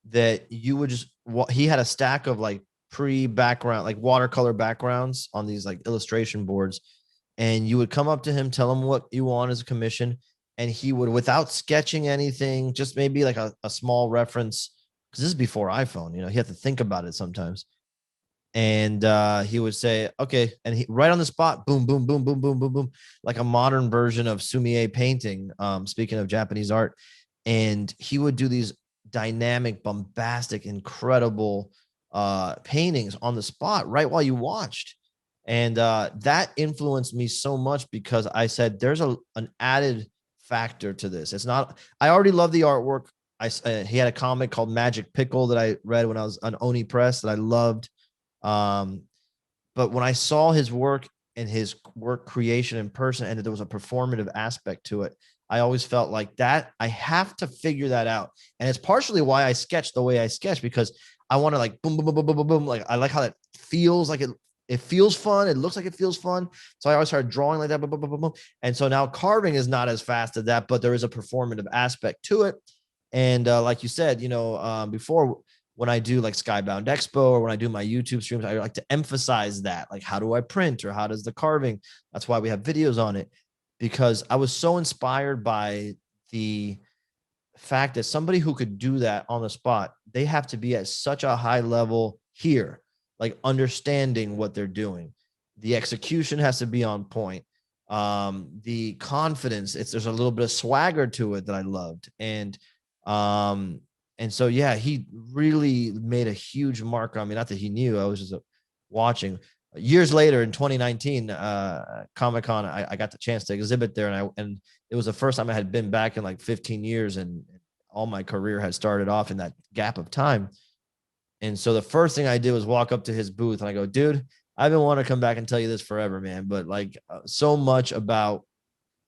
that you would just, he had a stack of like pre-background, like watercolor backgrounds on these like illustration boards, and you would come up to him, tell him what you want as a commission, and he would, without sketching anything, just maybe like a small reference, because this is before iPhone, he had to think about it sometimes. And he would say, okay, and he right on the spot, boom, boom, boom, boom, boom, boom, boom, like a modern version of sumi-e painting, speaking of Japanese art. And he would do these dynamic, bombastic, incredible paintings on the spot right while you watched. And that influenced me so much, because I said there's an added factor to this. It's not, I already love the artwork. He had a comic called Magic Pickle that I read when I was on Oni Press that I loved. But when I saw his work and his work creation in person, and that there was a performative aspect to it, I always felt like that I have to figure that out. And it's partially why I sketch the way I sketch, because I want to like boom, boom, boom, boom, boom, boom, boom. Like, I like how it feels, like it feels fun. It looks like it feels fun. So I always started drawing like that. Boom, boom, boom, boom, boom. And so now carving is not as fast as that, but there is a performative aspect to it. And like you said, before, when I do like Skybound Expo, or when I do my YouTube streams, I like to emphasize that, like, how do I print, or how does the carving? That's why we have videos on it, because I was so inspired by the fact that somebody who could do that on the spot, they have to be at such a high level here, like understanding what they're doing. The execution has to be on point. The confidence, there's a little bit of swagger to it that I loved. And And so, yeah, he really made a huge mark on me. Not that he knew, I was just watching. Years later in 2019, Comic-Con, I got the chance to exhibit there, and it was the first time I had been back in like 15 years, and all my career had started off in that gap of time. And so the first thing I did was walk up to his booth and I go, dude, I've been wanting to come back and tell you this forever, man. But like so much about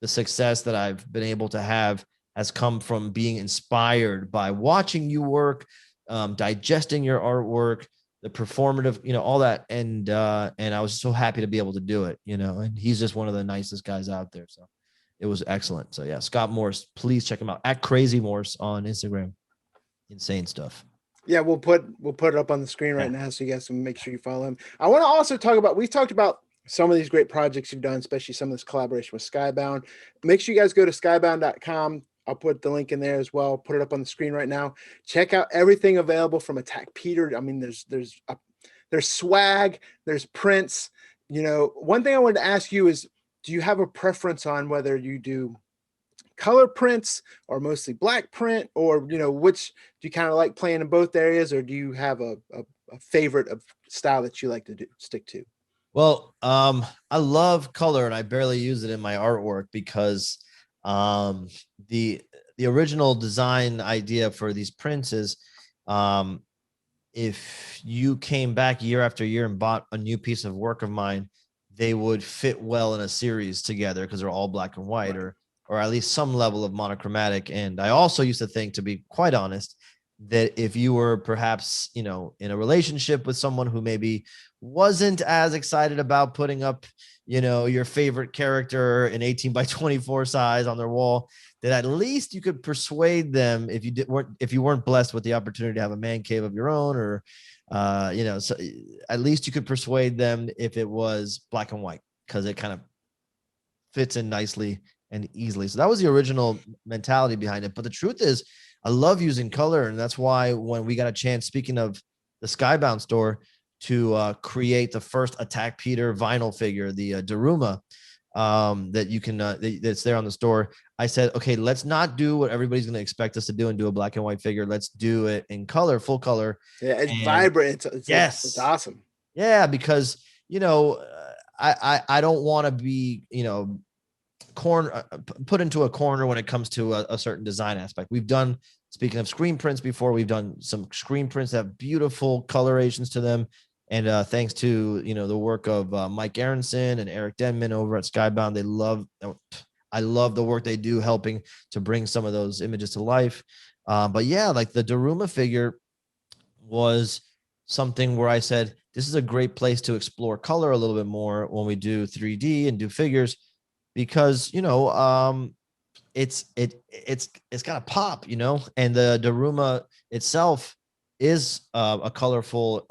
the success that I've been able to have has come from being inspired by watching you work, digesting your artwork, the performative, all that. And I was so happy to be able to do it, and he's just one of the nicest guys out there. So it was excellent. So yeah, Scott Morse, please check him out at Crazy Morse on Instagram. Insane stuff. Yeah, we'll put it up on the screen right now so you guys can make sure you follow him. I want to also talk about, we've talked about some of these great projects you've done, especially some of this collaboration with Skybound. Make sure you guys go to skybound.com. I'll put the link in there as well. Put it up on the screen right now. Check out everything available from Attack Peter. I mean, there's swag, there's prints. One thing I wanted to ask you is, do you have a preference on whether you do color prints or mostly black print, or which do you kind of like playing in both areas, or do you have a favorite of style that you like to stick to? Well, I love color, and I barely use it in my artwork because the original design idea for these prints is, if you came back year after year and bought a new piece of work of mine, they would fit well in a series together because they're all black and white, right, or at least some level of monochromatic. And I also used to think, to be quite honest, that if you were perhaps, in a relationship with someone who maybe wasn't as excited about putting up, your favorite character in 18 by 24 size on their wall, that at least you could persuade them, if you weren't blessed with the opportunity to have a man cave of your own, or, so at least you could persuade them if it was black and white, because it kind of fits in nicely and easily. So that was the original mentality behind it. But the truth is, I love using color. And that's why when we got a chance, speaking of the Skybound store, to create the first Attack Peter vinyl figure, the Daruma, that you can, that's there on the store, I said, okay, let's not do what everybody's going to expect us to do and do a black and white figure. Let's do it in color, full color. Yeah, it's vibrant. It's awesome. Yeah, because, I don't want to be, put into a corner when it comes to a certain design aspect. We've done, speaking of screen prints before, we've done some screen prints that have beautiful colorations to them. And thanks to, the work of Mike Aronson and Eric Denman over at Skybound, I love the work they do helping to bring some of those images to life. But yeah, like the Daruma figure was something where I said, this is a great place to explore color a little bit more when we do 3D and do figures, because, it's got a pop, and the Daruma itself is a colorful,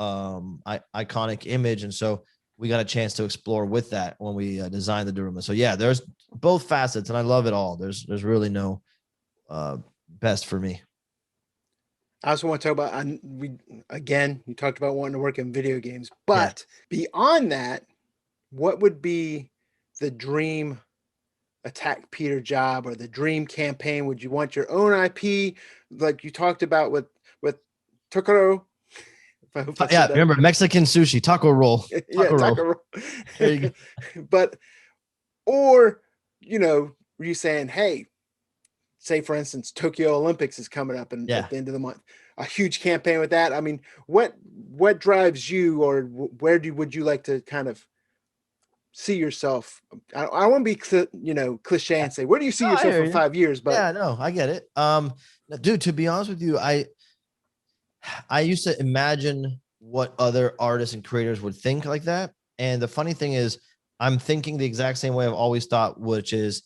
iconic image. And so we got a chance to explore with that when we designed the Daruma. So yeah, there's both facets, and I love it all. There's really no best for me. I also want to talk about, you talked about wanting to work in video games, but beyond that, what would be the dream Attack Peter job, or the dream campaign? Would you want your own IP, like you talked about with Takaro? Remember Mexican sushi, taco roll. Taco roll. There you go. But, or, were you saying, hey, say for instance, Tokyo Olympics is coming up and at the end of the month, a huge campaign with that. I mean, what drives you, or where would you like to kind of see yourself? I won't be, cliche and say, where do you see yourself in 5 years? But yeah, no, I get it. Dude, to be honest with you, I used to imagine what other artists and creators would think like that. And the funny thing is, I'm thinking the exact same way I've always thought, which is,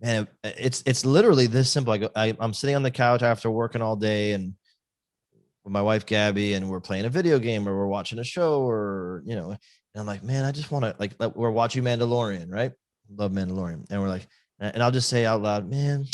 man, it's literally this simple. I'm sitting on the couch after working all day and with my wife, Gabby, and we're playing a video game, or we're watching a show, or, and I'm like, man, I just want to, like, we're watching Mandalorian, right? Love Mandalorian. And we're like, and I'll just say out loud, man,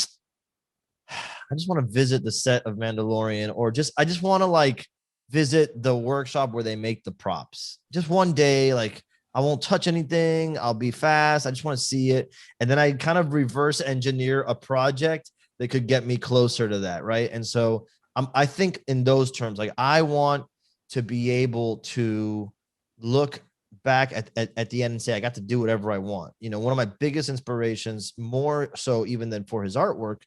I just want to visit the set of Mandalorian, or I just want to like visit the workshop where they make the props. Just one day, like, I won't touch anything. I'll be fast. I just want to see it. And then I kind of reverse engineer a project that could get me closer to that. Right. And so I think in those terms, like I want to be able to look back at the end and say, I got to do whatever I want. You know, one of my biggest inspirations, more so even than for his artwork,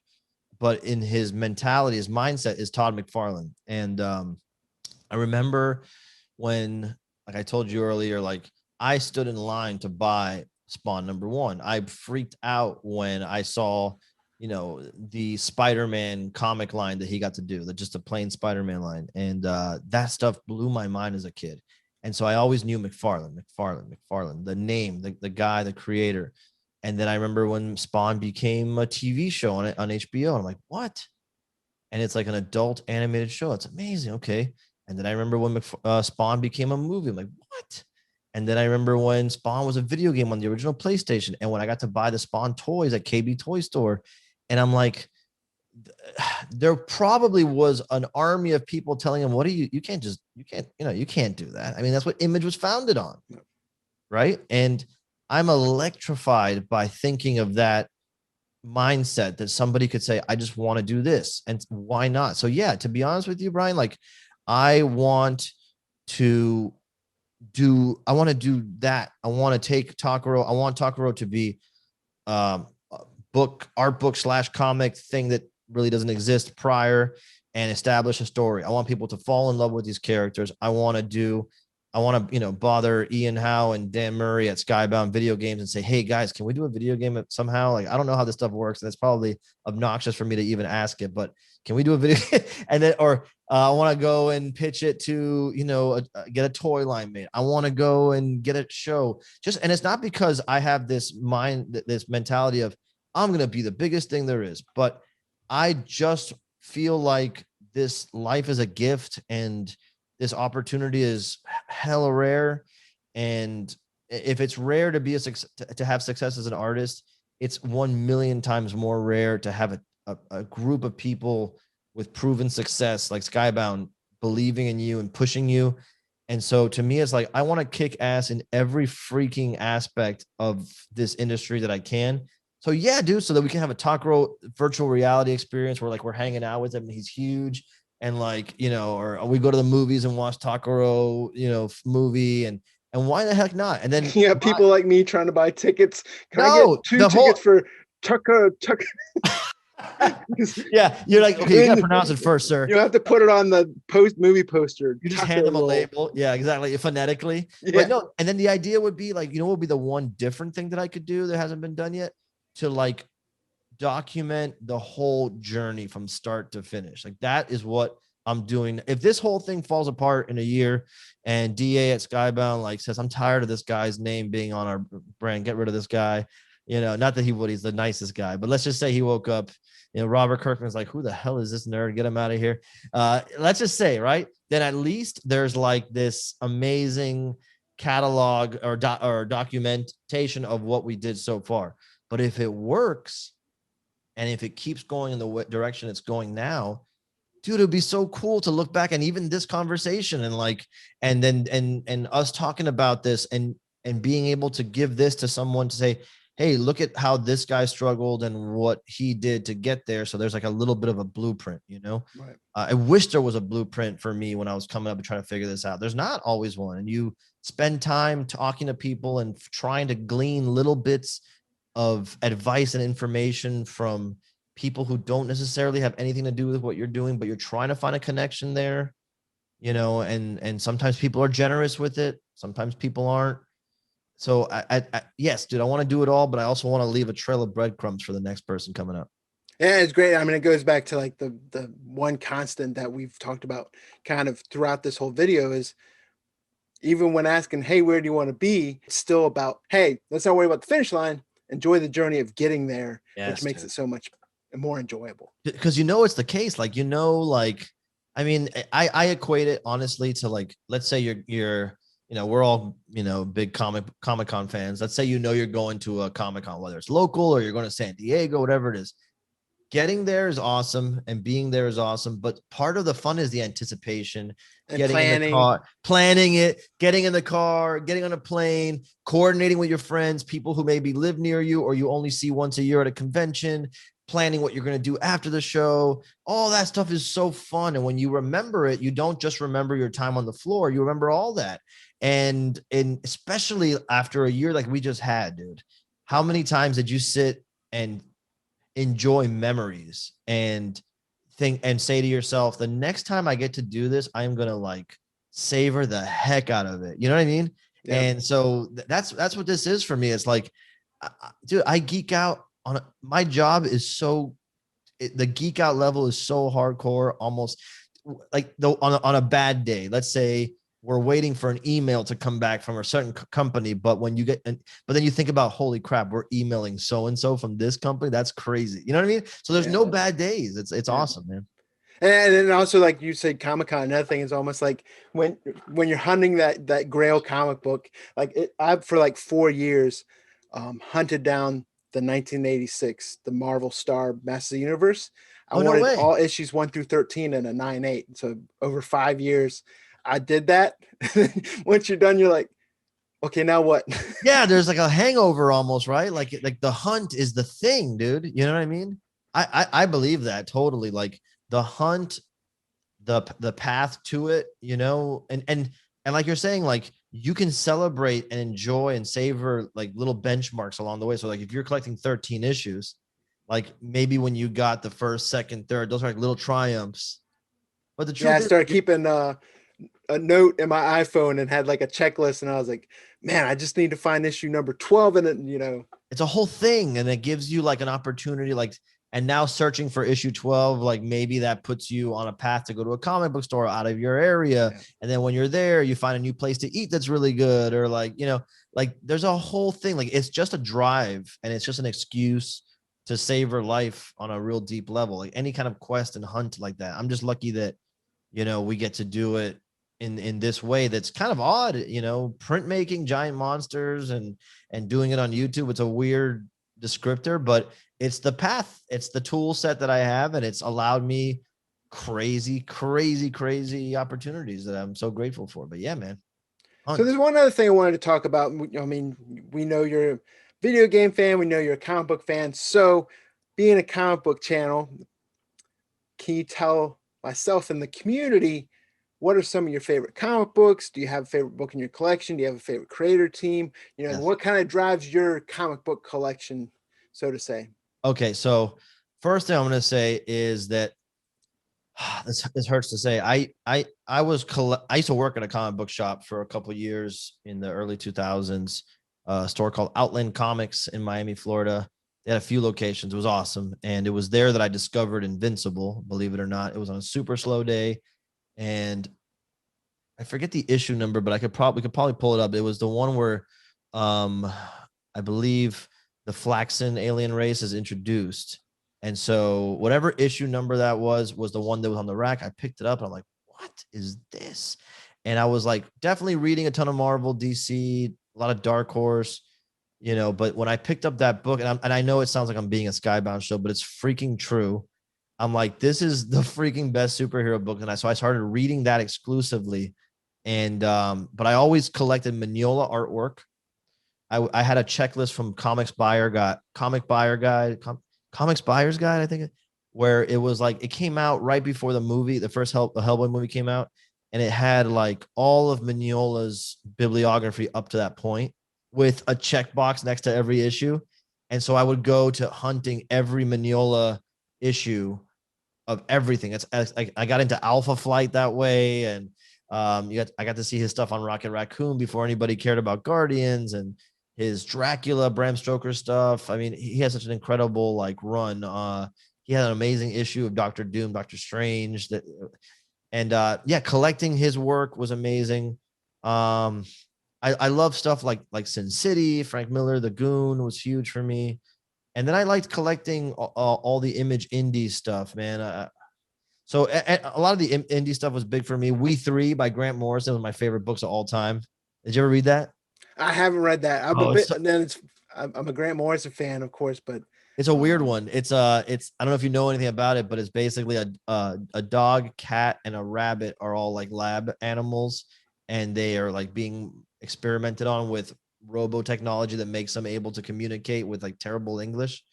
but in his mentality, his mindset, is Todd McFarlane. And I remember when, like I told you earlier, like I stood in line to buy Spawn #1. I freaked out when I saw, you know, the Spider-Man comic line that he got to do, just a plain Spider-Man line. And that stuff blew my mind as a kid. And so I always knew McFarlane, the name, the guy, the creator. And then I remember when Spawn became a TV show on HBO, and I'm like, what? And it's like an adult animated show. It's amazing. Okay. And then I remember when Spawn became a movie. I'm like, what? And then I remember when Spawn was a video game on the original PlayStation, and when I got to buy the Spawn toys at KB Toy Store, and I'm like, there probably was an army of people telling him, what are you can't do that. I mean, that's what Image was founded on. Right. And I'm electrified by thinking of that mindset, that somebody could say, I just want to do this, and why not? So yeah, to be honest with you, Brian, like I want to do that. I want to take Takaro. I want Takaro to be art book / comic thing that really doesn't exist prior, and establish a story. I want people to fall in love with these characters. I want to, bother Ian Howe and Dan Murray at Skybound Video Games and say, hey guys, can we do a video game somehow? Like, I don't know how this stuff works, and it's probably obnoxious for me to even ask it, but can we do a video? And then, or I want to go and pitch it to, get a toy line made. I want to go and get a show. And it's not because I have this mentality of I'm going to be the biggest thing there is, but I just feel like this life is a gift, and this opportunity is hella rare. And if it's rare to be to have success as an artist, it's 1 million times more rare to have a group of people with proven success like Skybound believing in you and pushing you. And so to me, it's like, I want to kick ass in every freaking aspect of this industry that I can. So yeah, dude, so that we can have a Takaro virtual reality experience where like we're hanging out with him and he's huge. And like, or we go to the movies and watch Takaro, movie, and why the heck not? And then people like me trying to buy tickets. Can I get 2 tickets for Tucker? Yeah, you're like, okay, you gotta pronounce it first, sir. You have to put it on the movie poster. You just hand them a label. Yeah, exactly. Phonetically. Yeah. But no, and then the idea would be like, what would be the one different thing that I could do that hasn't been done yet? To like document the whole journey from start to finish. Like that is what I'm doing. If this whole thing falls apart in a year and DA at Skybound like says, I'm tired of this guy's name being on our brand, get rid of this guy, not that he would, he's the nicest guy, but let's just say he woke up, Robert Kirkman's like, who the hell is this nerd? Get him out of here. Let's just say, right, then at least there's like this amazing catalog or documentation of what we did so far. But if it works, and if it keeps going in the direction it's going now, dude, it'd be so cool to look back, and even this conversation and us talking about this and being able to give this to someone to say, hey, look at how this guy struggled and what he did to get there. So there's like a little bit of a blueprint, Right. I wish there was a blueprint for me when I was coming up and trying to figure this out. There's not always one. And you spend time talking to people and trying to glean little bits of advice and information from people who don't necessarily have anything to do with what you're doing, but you're trying to find a connection there, and sometimes people are generous with it. Sometimes people aren't. So I yes, dude, I want to do it all, but I also want to leave a trail of breadcrumbs for the next person coming up. Yeah, it's great. I mean, it goes back to like the one constant that we've talked about kind of throughout this whole video is even when asking, hey, where do you want to be? It's still about, hey, let's not worry about the finish line. Enjoy the journey of getting there, which makes it so much more enjoyable. Because it's the case, like, I mean, I equate it honestly to like, let's say you're we're all, big Comic-Con fans. Let's say, you're going to a Comic-Con, whether it's local or you're going to San Diego, whatever it is. Getting there is awesome and being there is awesome, but part of the fun is the anticipation, and getting in the car, planning it, getting in the car, getting on a plane, coordinating with your friends, people who maybe live near you or you only see once a year at a convention, planning what you're going to do after the show. All that stuff is so fun. And when you remember it, you don't just remember your time on the floor, you remember all that. And especially after a year like we just had, dude, how many times did you sit and enjoy memories and think and say to yourself, the next time I get to do this, I'm going to like savor the heck out of it. You know what I mean? Yep. And so that's what this is for me. It's like, dude, I geek out on my job is so the geek out level is so hardcore, almost like on a bad day. Let's say we're waiting for an email to come back from a certain company, but when you get, but then you think about, holy crap, we're emailing so-and-so from this company. That's crazy. You know what I mean? So there's no bad days. It's awesome, man. And then also, like you said, Comic-Con, another thing is almost like when you're hunting that grail comic book, like I've for like 4 years hunted down the 1986, the Marvel Star Masters of the Universe. I wanted all issues 1 through 13 in a 9/8. So over 5 years, I did that. Once you're done, you're like, okay, now what? Yeah, there's like a hangover almost, right? Like the hunt is the thing, dude. You know what I mean? I believe that totally. Like the hunt, the path to it, you know, and like you're saying, like you can celebrate and enjoy and savor like little benchmarks along the way. So like if you're collecting 13 issues, like maybe when you got the first, second, third, those are like little triumphs. But the truth I is, started keeping a note in my iPhone and had like a checklist, and I was like, man, I just need to find issue number 12, and then, you know, it's a whole thing, and it gives you like an opportunity, like, and now searching for issue 12, like maybe that puts you on a path to go to a comic book store out of your area. Yeah. And then when you're there, you find a new place to eat that's really good, or like, you know, like there's a whole thing. Like it's just a drive, and it's just an excuse to savor life on a real deep level. Like any kind of quest and hunt like that. I'm just lucky that, you know, we get to do it in this way that's kind of odd, you know, printmaking giant monsters and doing it on YouTube. It's a weird descriptor, but it's the path, it's the tool set that I have, and it's allowed me crazy opportunities that I'm so grateful for. But yeah, man. Hunt. So there's one other thing I wanted to talk about. I mean, we know you're a video game fan, we know you're a comic book fan. So being a comic book channel, can you tell myself and the community, what are some of your favorite comic books? Do you have a favorite book in your collection? Do you have a favorite creator team? You know, yes. What kind of drives your comic book collection, so to say? Okay, so first thing I'm going to say is that this hurts to say. I used to work at a comic book shop for a couple of years in the early 2000s. A store called Outland Comics in Miami, Florida. They had a few locations. It was awesome, and it was there that I discovered Invincible. Believe it or not, it was on a super slow day, and I forget the issue number, but we could probably pull it up. It was the one where, I believe the Flaxen alien race is introduced. And so whatever issue number that was the one that was on the rack. I picked it up and I'm like, what is this? And I was like, definitely reading a ton of Marvel, DC, a lot of Dark Horse, you know, but when I picked up that book, and I know it sounds like I'm being a Skybound show, but it's freaking true. I'm like, this is the freaking best superhero book. And so I started reading that exclusively. And, but I always collected Mignola artwork. I had a checklist from Comics Buyer's Guide, I think, where it was like, it came out right before the movie, the first Hellboy movie came out. And it had like all of Mignola's bibliography up to that point with a checkbox next to every issue. And so I would go to hunting every Mignola issue of everything. I got into Alpha Flight that way. And I got to see his stuff on Rocket Raccoon before anybody cared about Guardians, and his Dracula, Bram Stoker stuff. I mean, he has such an incredible like run. He had an amazing issue of Doctor Doom, Doctor Strange. Yeah, collecting his work was amazing. I love stuff like Sin City, Frank Miller, The Goon was huge for me. And then I liked collecting all the Image indie stuff, man. So a lot of the indie stuff was big for me. We Three by Grant Morrison was my favorite books of all time. Did you ever read that? I haven't read that. I'm a Grant Morrison fan, of course, but it's a weird one. It's I don't know if you know anything about it, but it's basically a dog, cat, and a rabbit are all like lab animals, and they are like being experimented on with robo technology that makes them able to communicate with like terrible English.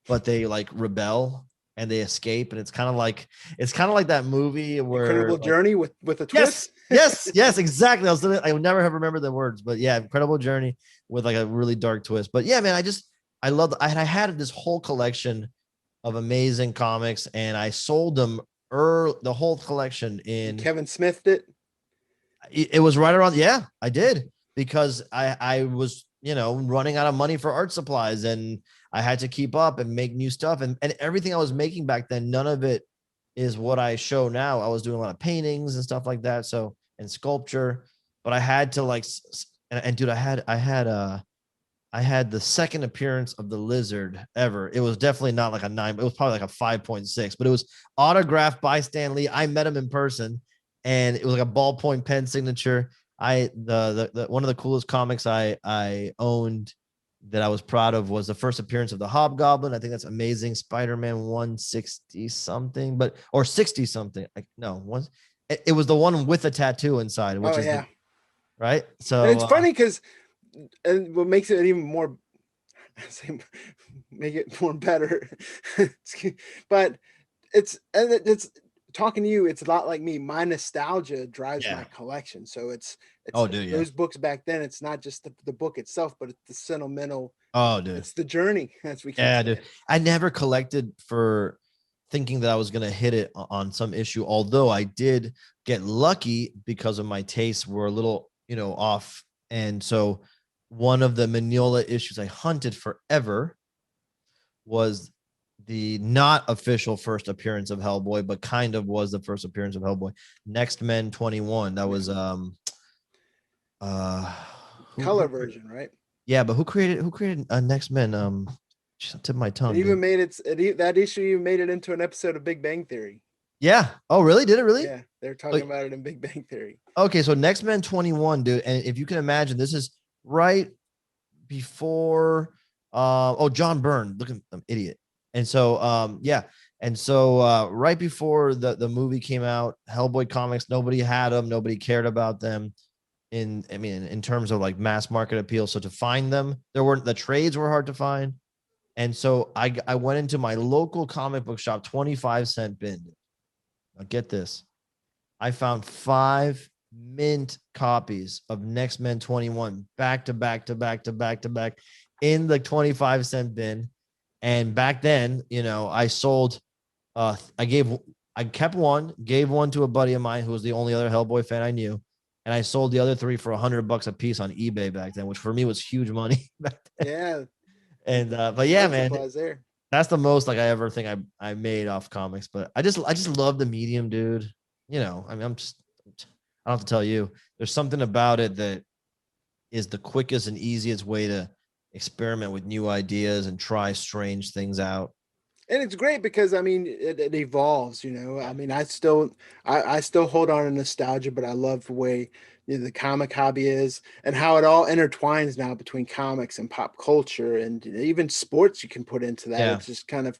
but they like rebel and they escape. And it's kind of like that movie where Incredible Journey with a yes, twist. yes, exactly. I would never have remembered the words, but yeah, Incredible Journey with like a really dark twist. But yeah, man, I had this whole collection of amazing comics, and I sold them the whole collection in Kevin Smith did. It was right around. Yeah, I did, because I was, running out of money for art supplies, and I had to keep up and make new stuff, and everything I was making back then, none of it is what I show now. I was doing a lot of paintings and stuff like that, so, and sculpture, but I had to like, and dude, I had the second appearance of the Lizard ever. It was definitely not like a 9, it was probably like a 5.6, but it was autographed by Stan Lee. I met him in person, and it was like a ballpoint pen signature. The one of the coolest comics I owned that I was proud of was the first appearance of the Hobgoblin. I think that's amazing. Spider-Man 160 something, or 60 something. It was the one with a tattoo inside, which is right. So and it's funny because, and what makes it even more, make it more better, but it's talking to you, it's a lot like me. My nostalgia drives my collection. So it's those books back then. It's not just the book itself, but it's the sentimental. Oh, dude, it's the journey. That's we. Yeah, dude. I never collected for thinking that I was gonna hit it on some issue. Although I did get lucky because of my tastes were a little, off, and so one of the Mignola issues I hunted forever was the not official first appearance of Hellboy, but kind of was the first appearance of Hellboy. Next Men 21. That was color version, right? Yeah, but who created Next Men? Just tip my tongue. It even made that issue even made it into an episode of Big Bang Theory. Yeah. Oh, really? Did it really? Yeah, they're talking about it in Big Bang Theory. Okay, so Next Men 21, dude, and if you can imagine, this is right before John Byrne, look at I'm idiot. And so right before the movie came out, Hellboy comics, nobody had them, nobody cared about them in terms of like mass market appeal. So to find them, the trades were hard to find. And so I went into my local comic book shop, 25-cent bin. Now get this. I found 5 mint copies of Next Men 21 back to back in the 25-cent bin. And back then, I sold, I kept one, gave one to a buddy of mine who was the only other Hellboy fan I knew. And I sold the other 3 for $100 a piece on eBay back then, which for me was huge money back then. Yeah. And, but yeah, man, that's the most like I ever think I made off comics, but I just love the medium, dude. I don't have to tell you, there's something about it that is the quickest and easiest way to experiment with new ideas and try strange things out. And it's great because it evolves, I still hold on to nostalgia, but I love the way the comic hobby is and how it all intertwines now between comics and pop culture and even sports you can put into that. It's just kind of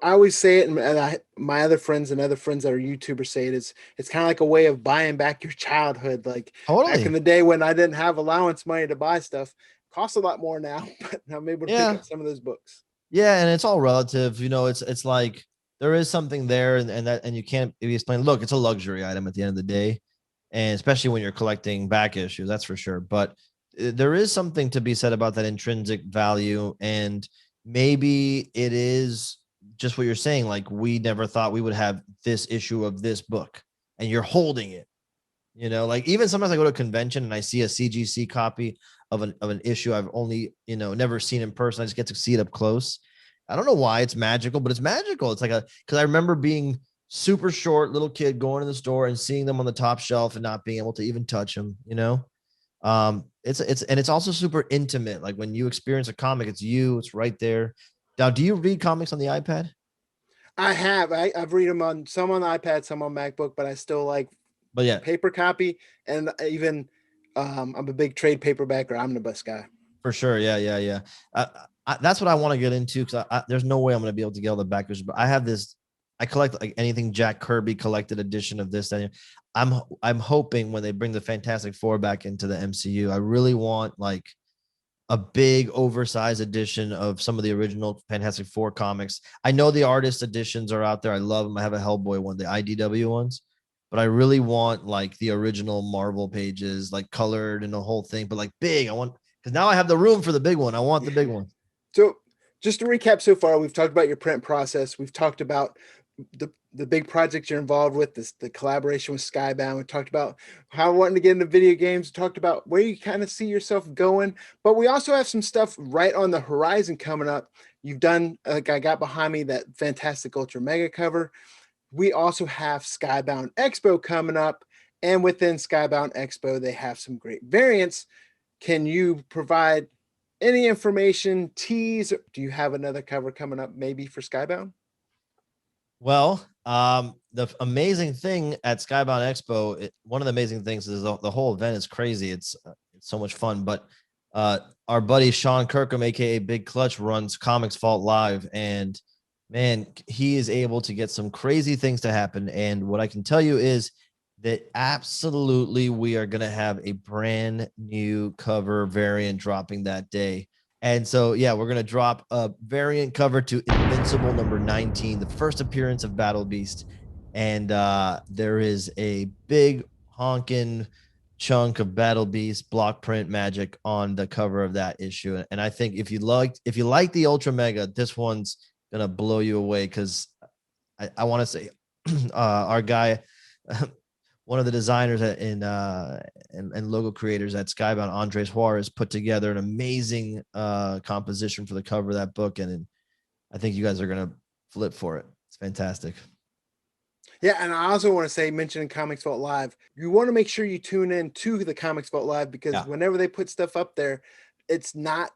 I always say it, and my other friends that are YouTubers say it's kind of like a way of buying back your childhood. Like back in the day when I didn't have allowance money to buy stuff, it costs a lot more now, but I'm able to pick up some of those books. Yeah, and it's all relative. It's like there is something there, and you can't explain. Look, it's a luxury item at the end of the day, and especially when you're collecting back issues, that's for sure. But there is something to be said about that intrinsic value, and maybe it is just what you're saying. Like we never thought we would have this issue of this book, and you're holding it. Like even sometimes I go to a convention and I see a CGC copy of an issue I've only never seen in person. I just get to see it up close. I don't know why it's magical, but it's magical. It's like because I remember being super short little kid going to the store and seeing them on the top shelf and not being able to even touch them. It's also super intimate. Like when you experience a comic, it's right there. Now, do you read comics on the iPad? I have. I've read them on some on the iPad, some on MacBook, but I still like paper copy. And even I'm a big trade paperback or omnibus guy. For sure. Yeah. That's what I want to get into because there's no way I'm going to be able to get all the backers. But I have this. I collect like anything Jack Kirby collected edition of this. I'm hoping when they bring the Fantastic Four back into the MCU, I really want like a big oversized edition of some of the original Fantastic Four comics. I know the artist editions are out there. I love them. I have a Hellboy one, the IDW ones, but I really want like the original Marvel pages, like colored and the whole thing, but like big. I want, because now I have the room for the big one. I want the big one. So just to recap so far, we've talked about your print process. We've talked about the big projects you're involved with, the collaboration with Skybound. We talked about how wanting to get into video games. We talked about where you kind of see yourself going, but we also have some stuff right on the horizon coming up. You've done, like I got behind me, that fantastic Ultra Mega cover. We also have Skybound Expo coming up, and within Skybound Expo, they have some great variants. Can you provide any information, tease? Do you have another cover coming up maybe for Skybound? Well, the amazing thing at Skybound Expo, one of the amazing things is the whole event is crazy. It's so much fun. But our buddy Sean Kirkham, aka Big Clutch, runs Comics Vault Live, and man, he is able to get some crazy things to happen. And what I can tell you is that absolutely we are going to have a brand new cover variant dropping that day. And so, yeah, we're going to drop a variant cover to Invincible number 19, the first appearance of Battle Beast. And there is a big honking chunk of Battle Beast block print magic on the cover of that issue. And I think if you like the Ultra Mega, this one's going to blow you away, because I want to say our guy, one of the designers and logo creators at Skybound, Andres Juarez, put together an amazing composition for the cover of that book, and I think you guys are gonna flip for it. It's fantastic. Yeah, and I also want to say, mentioning Comics Vault Live, you want to make sure you tune in to the Comics Vault Live, because whenever they put stuff up there, it's not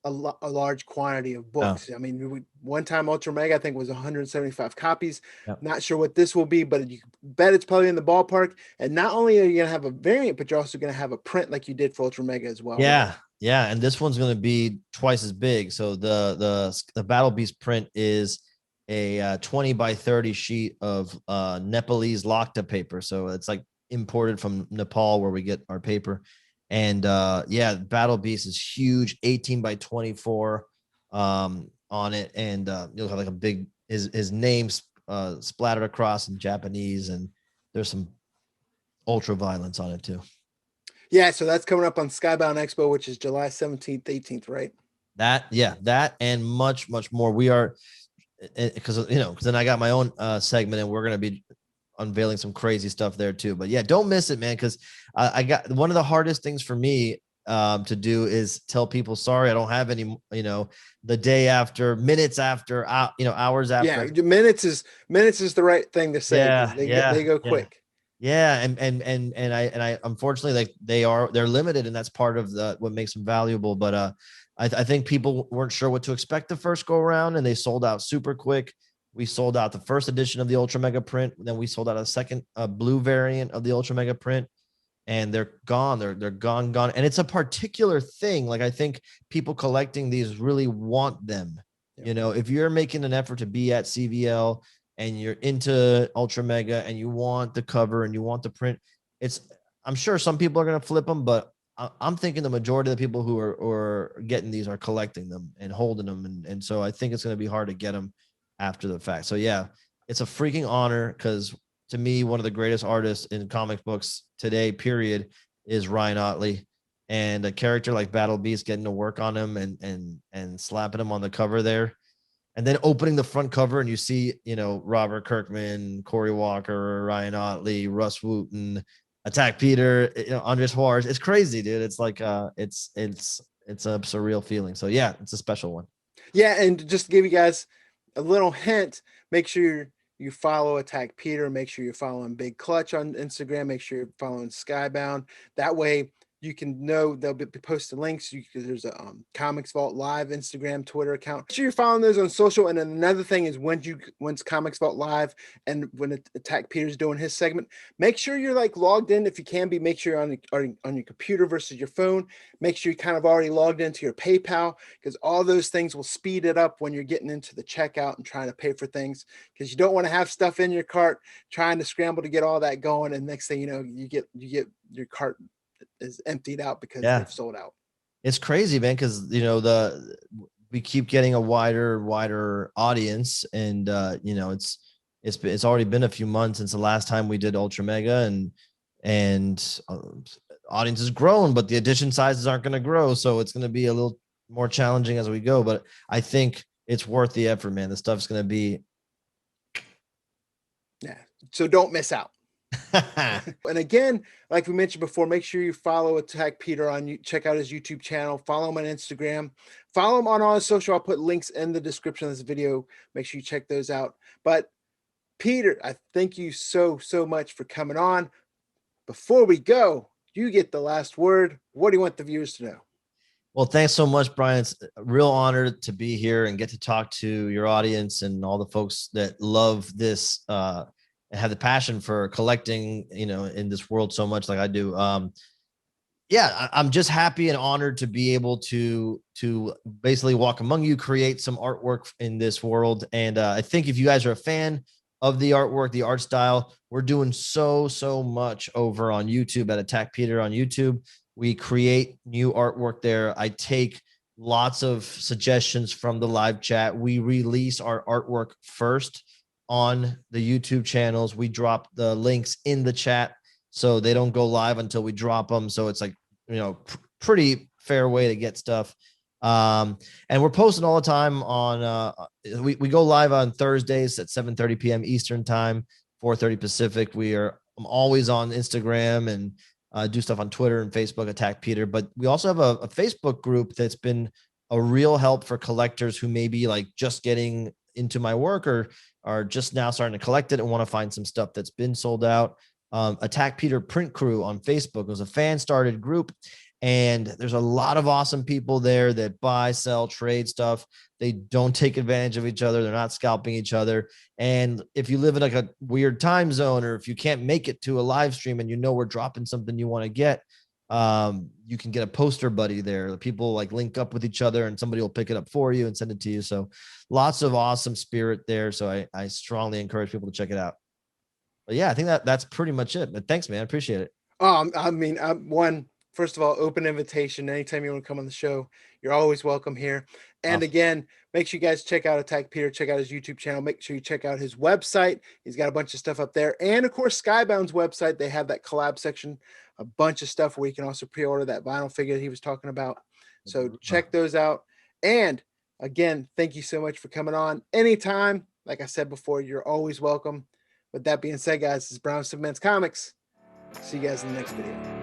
a large quantity of books. I mean, one time Ultra Mega, I think, was 175 copies. Not sure what this will be, but you bet it's probably in the ballpark. And not only are you going to have a variant, but you're also going to have a print like you did for Ultra Mega as well. Yeah, and this one's going to be twice as big. So the Battle Beast print is a 20 by 30 sheet of Nepalese Lakta paper. So it's like imported from Nepal, where we get our paper. And Battle Beast is huge, 18 by 24 on it, and you'll have like a big his name splattered across in Japanese, and there's some ultra violence on it too. Yeah, so that's coming up on Skybound Expo, which is July 17th, 18th, right? That and much more. We are, because then I got my own segment, and we're gonna be unveiling some crazy stuff there too. But yeah, don't miss it, man, because I got one of the hardest things for me to do is tell people, sorry, I don't have any, the day after, minutes after, hours after. Yeah, minutes is the right thing to say. They go quick. Yeah, and I unfortunately, like, they're limited, and that's part of what makes them valuable. But I think people weren't sure what to expect the first go around, and they sold out super quick. We sold out the first edition of the Ultra Mega print. Then we sold out a second blue variant of the Ultra Mega print, and they're gone. They're gone. And it's a particular thing. Like, I think people collecting these really want them. Yeah. If you're making an effort to be at CVL and you're into Ultra Mega and you want the cover and you want the print, I'm sure some people are going to flip them, but I'm thinking the majority of the people who are getting these are collecting them and holding them. And so I think it's going to be hard to get them after the fact. So yeah, it's a freaking honor, because to me, one of the greatest artists in comic books today, period, is Ryan Ottley. And a character like Battle Beast, getting to work on him and slapping him on the cover there, and then opening the front cover and you see, Robert Kirkman, Corey Walker, Ryan Ottley, Russ Wooten, Attack Peter, Andres Juarez. It's crazy, dude. It's like it's a surreal feeling. So yeah, it's a special one. Yeah, and just to give you guys a little hint, make sure you follow Attack Peter. Make sure you're following Big Clutch on Instagram. Make sure you're following Skybound. That way you can know they'll be posting links. There's a Comics Vault Live Instagram, Twitter account. Make sure you're following those on social. And then another thing is, once Comics Vault Live and when Attack Peter's doing his segment, make sure you're like logged in. If you can be, make sure you're on your computer versus your phone. Make sure you kind of already logged into your PayPal, because all those things will speed it up when you're getting into the checkout and trying to pay for things, because you don't want to have stuff in your cart trying to scramble to get all that going. And next thing you know, you get your cart is emptied out because they've sold out. It's crazy, man, because we keep getting a wider audience, and it's already been a few months since the last time we did Ultra Mega, and audience has grown, but the edition sizes aren't going to grow, so it's going to be a little more challenging as we go. But I think it's worth the effort, man. The stuff's going to be, yeah. So don't miss out. And again, like we mentioned before, make sure you follow Attack Peter check out his YouTube channel, follow him on Instagram, follow him on all his social. I'll put links in the description of this video. Make sure you check those out. But Peter, I thank you so much for coming on. Before we go, you get the last word. What do you want the viewers to know? Well, thanks so much, Brian. It's a real honor to be here and get to talk to your audience and all the folks that love this and have the passion for collecting, in this world so much like I do. I'm just happy and honored to be able to basically walk among you, create some artwork in this world. And I think if you guys are a fan of the artwork, the art style, we're doing so much over on YouTube at Attack Peter on YouTube. We create new artwork there. I take lots of suggestions from the live chat. We release our artwork first on the YouTube channels. We drop the links in the chat, so they don't go live until we drop them. So it's like, pretty fair way to get stuff. And we're posting all the time on, we go live on Thursdays at 7:30 p.m. Eastern time, 4:30 Pacific. I'm always on Instagram and do stuff on Twitter and Facebook, Attack Peter. But we also have a Facebook group that's been a real help for collectors who may be like just getting into my work or are just now starting to collect it and want to find some stuff that's been sold out. Attack Peter Print Crew on Facebook was a fan started group, and there's a lot of awesome people there that buy, sell, trade stuff. They don't take advantage of each other. They're not scalping each other. And if you live in like a weird time zone, or if you can't make it to a live stream and we're dropping something you want to get, you can get a poster buddy there. People like link up with each other and somebody will pick it up for you and send it to you. So lots of awesome spirit there. So I strongly encourage people to check it out. But yeah, I think that's pretty much it. But thanks, man. I appreciate it. I mean, first of all, open invitation. Anytime you want to come on the show, you're always welcome here. And again, make sure you guys check out Attack Peter, check out his YouTube channel. Make sure you check out his website. He's got a bunch of stuff up there. And of course, Skybound's website, they have that collab section, a bunch of stuff where you can also pre-order that vinyl figure he was talking about. So check those out. And again, thank you so much for coming on. Anytime, like I said before, you're always welcome. With that being said, guys, this is Brown Simpleman Comics. See you guys in the next video.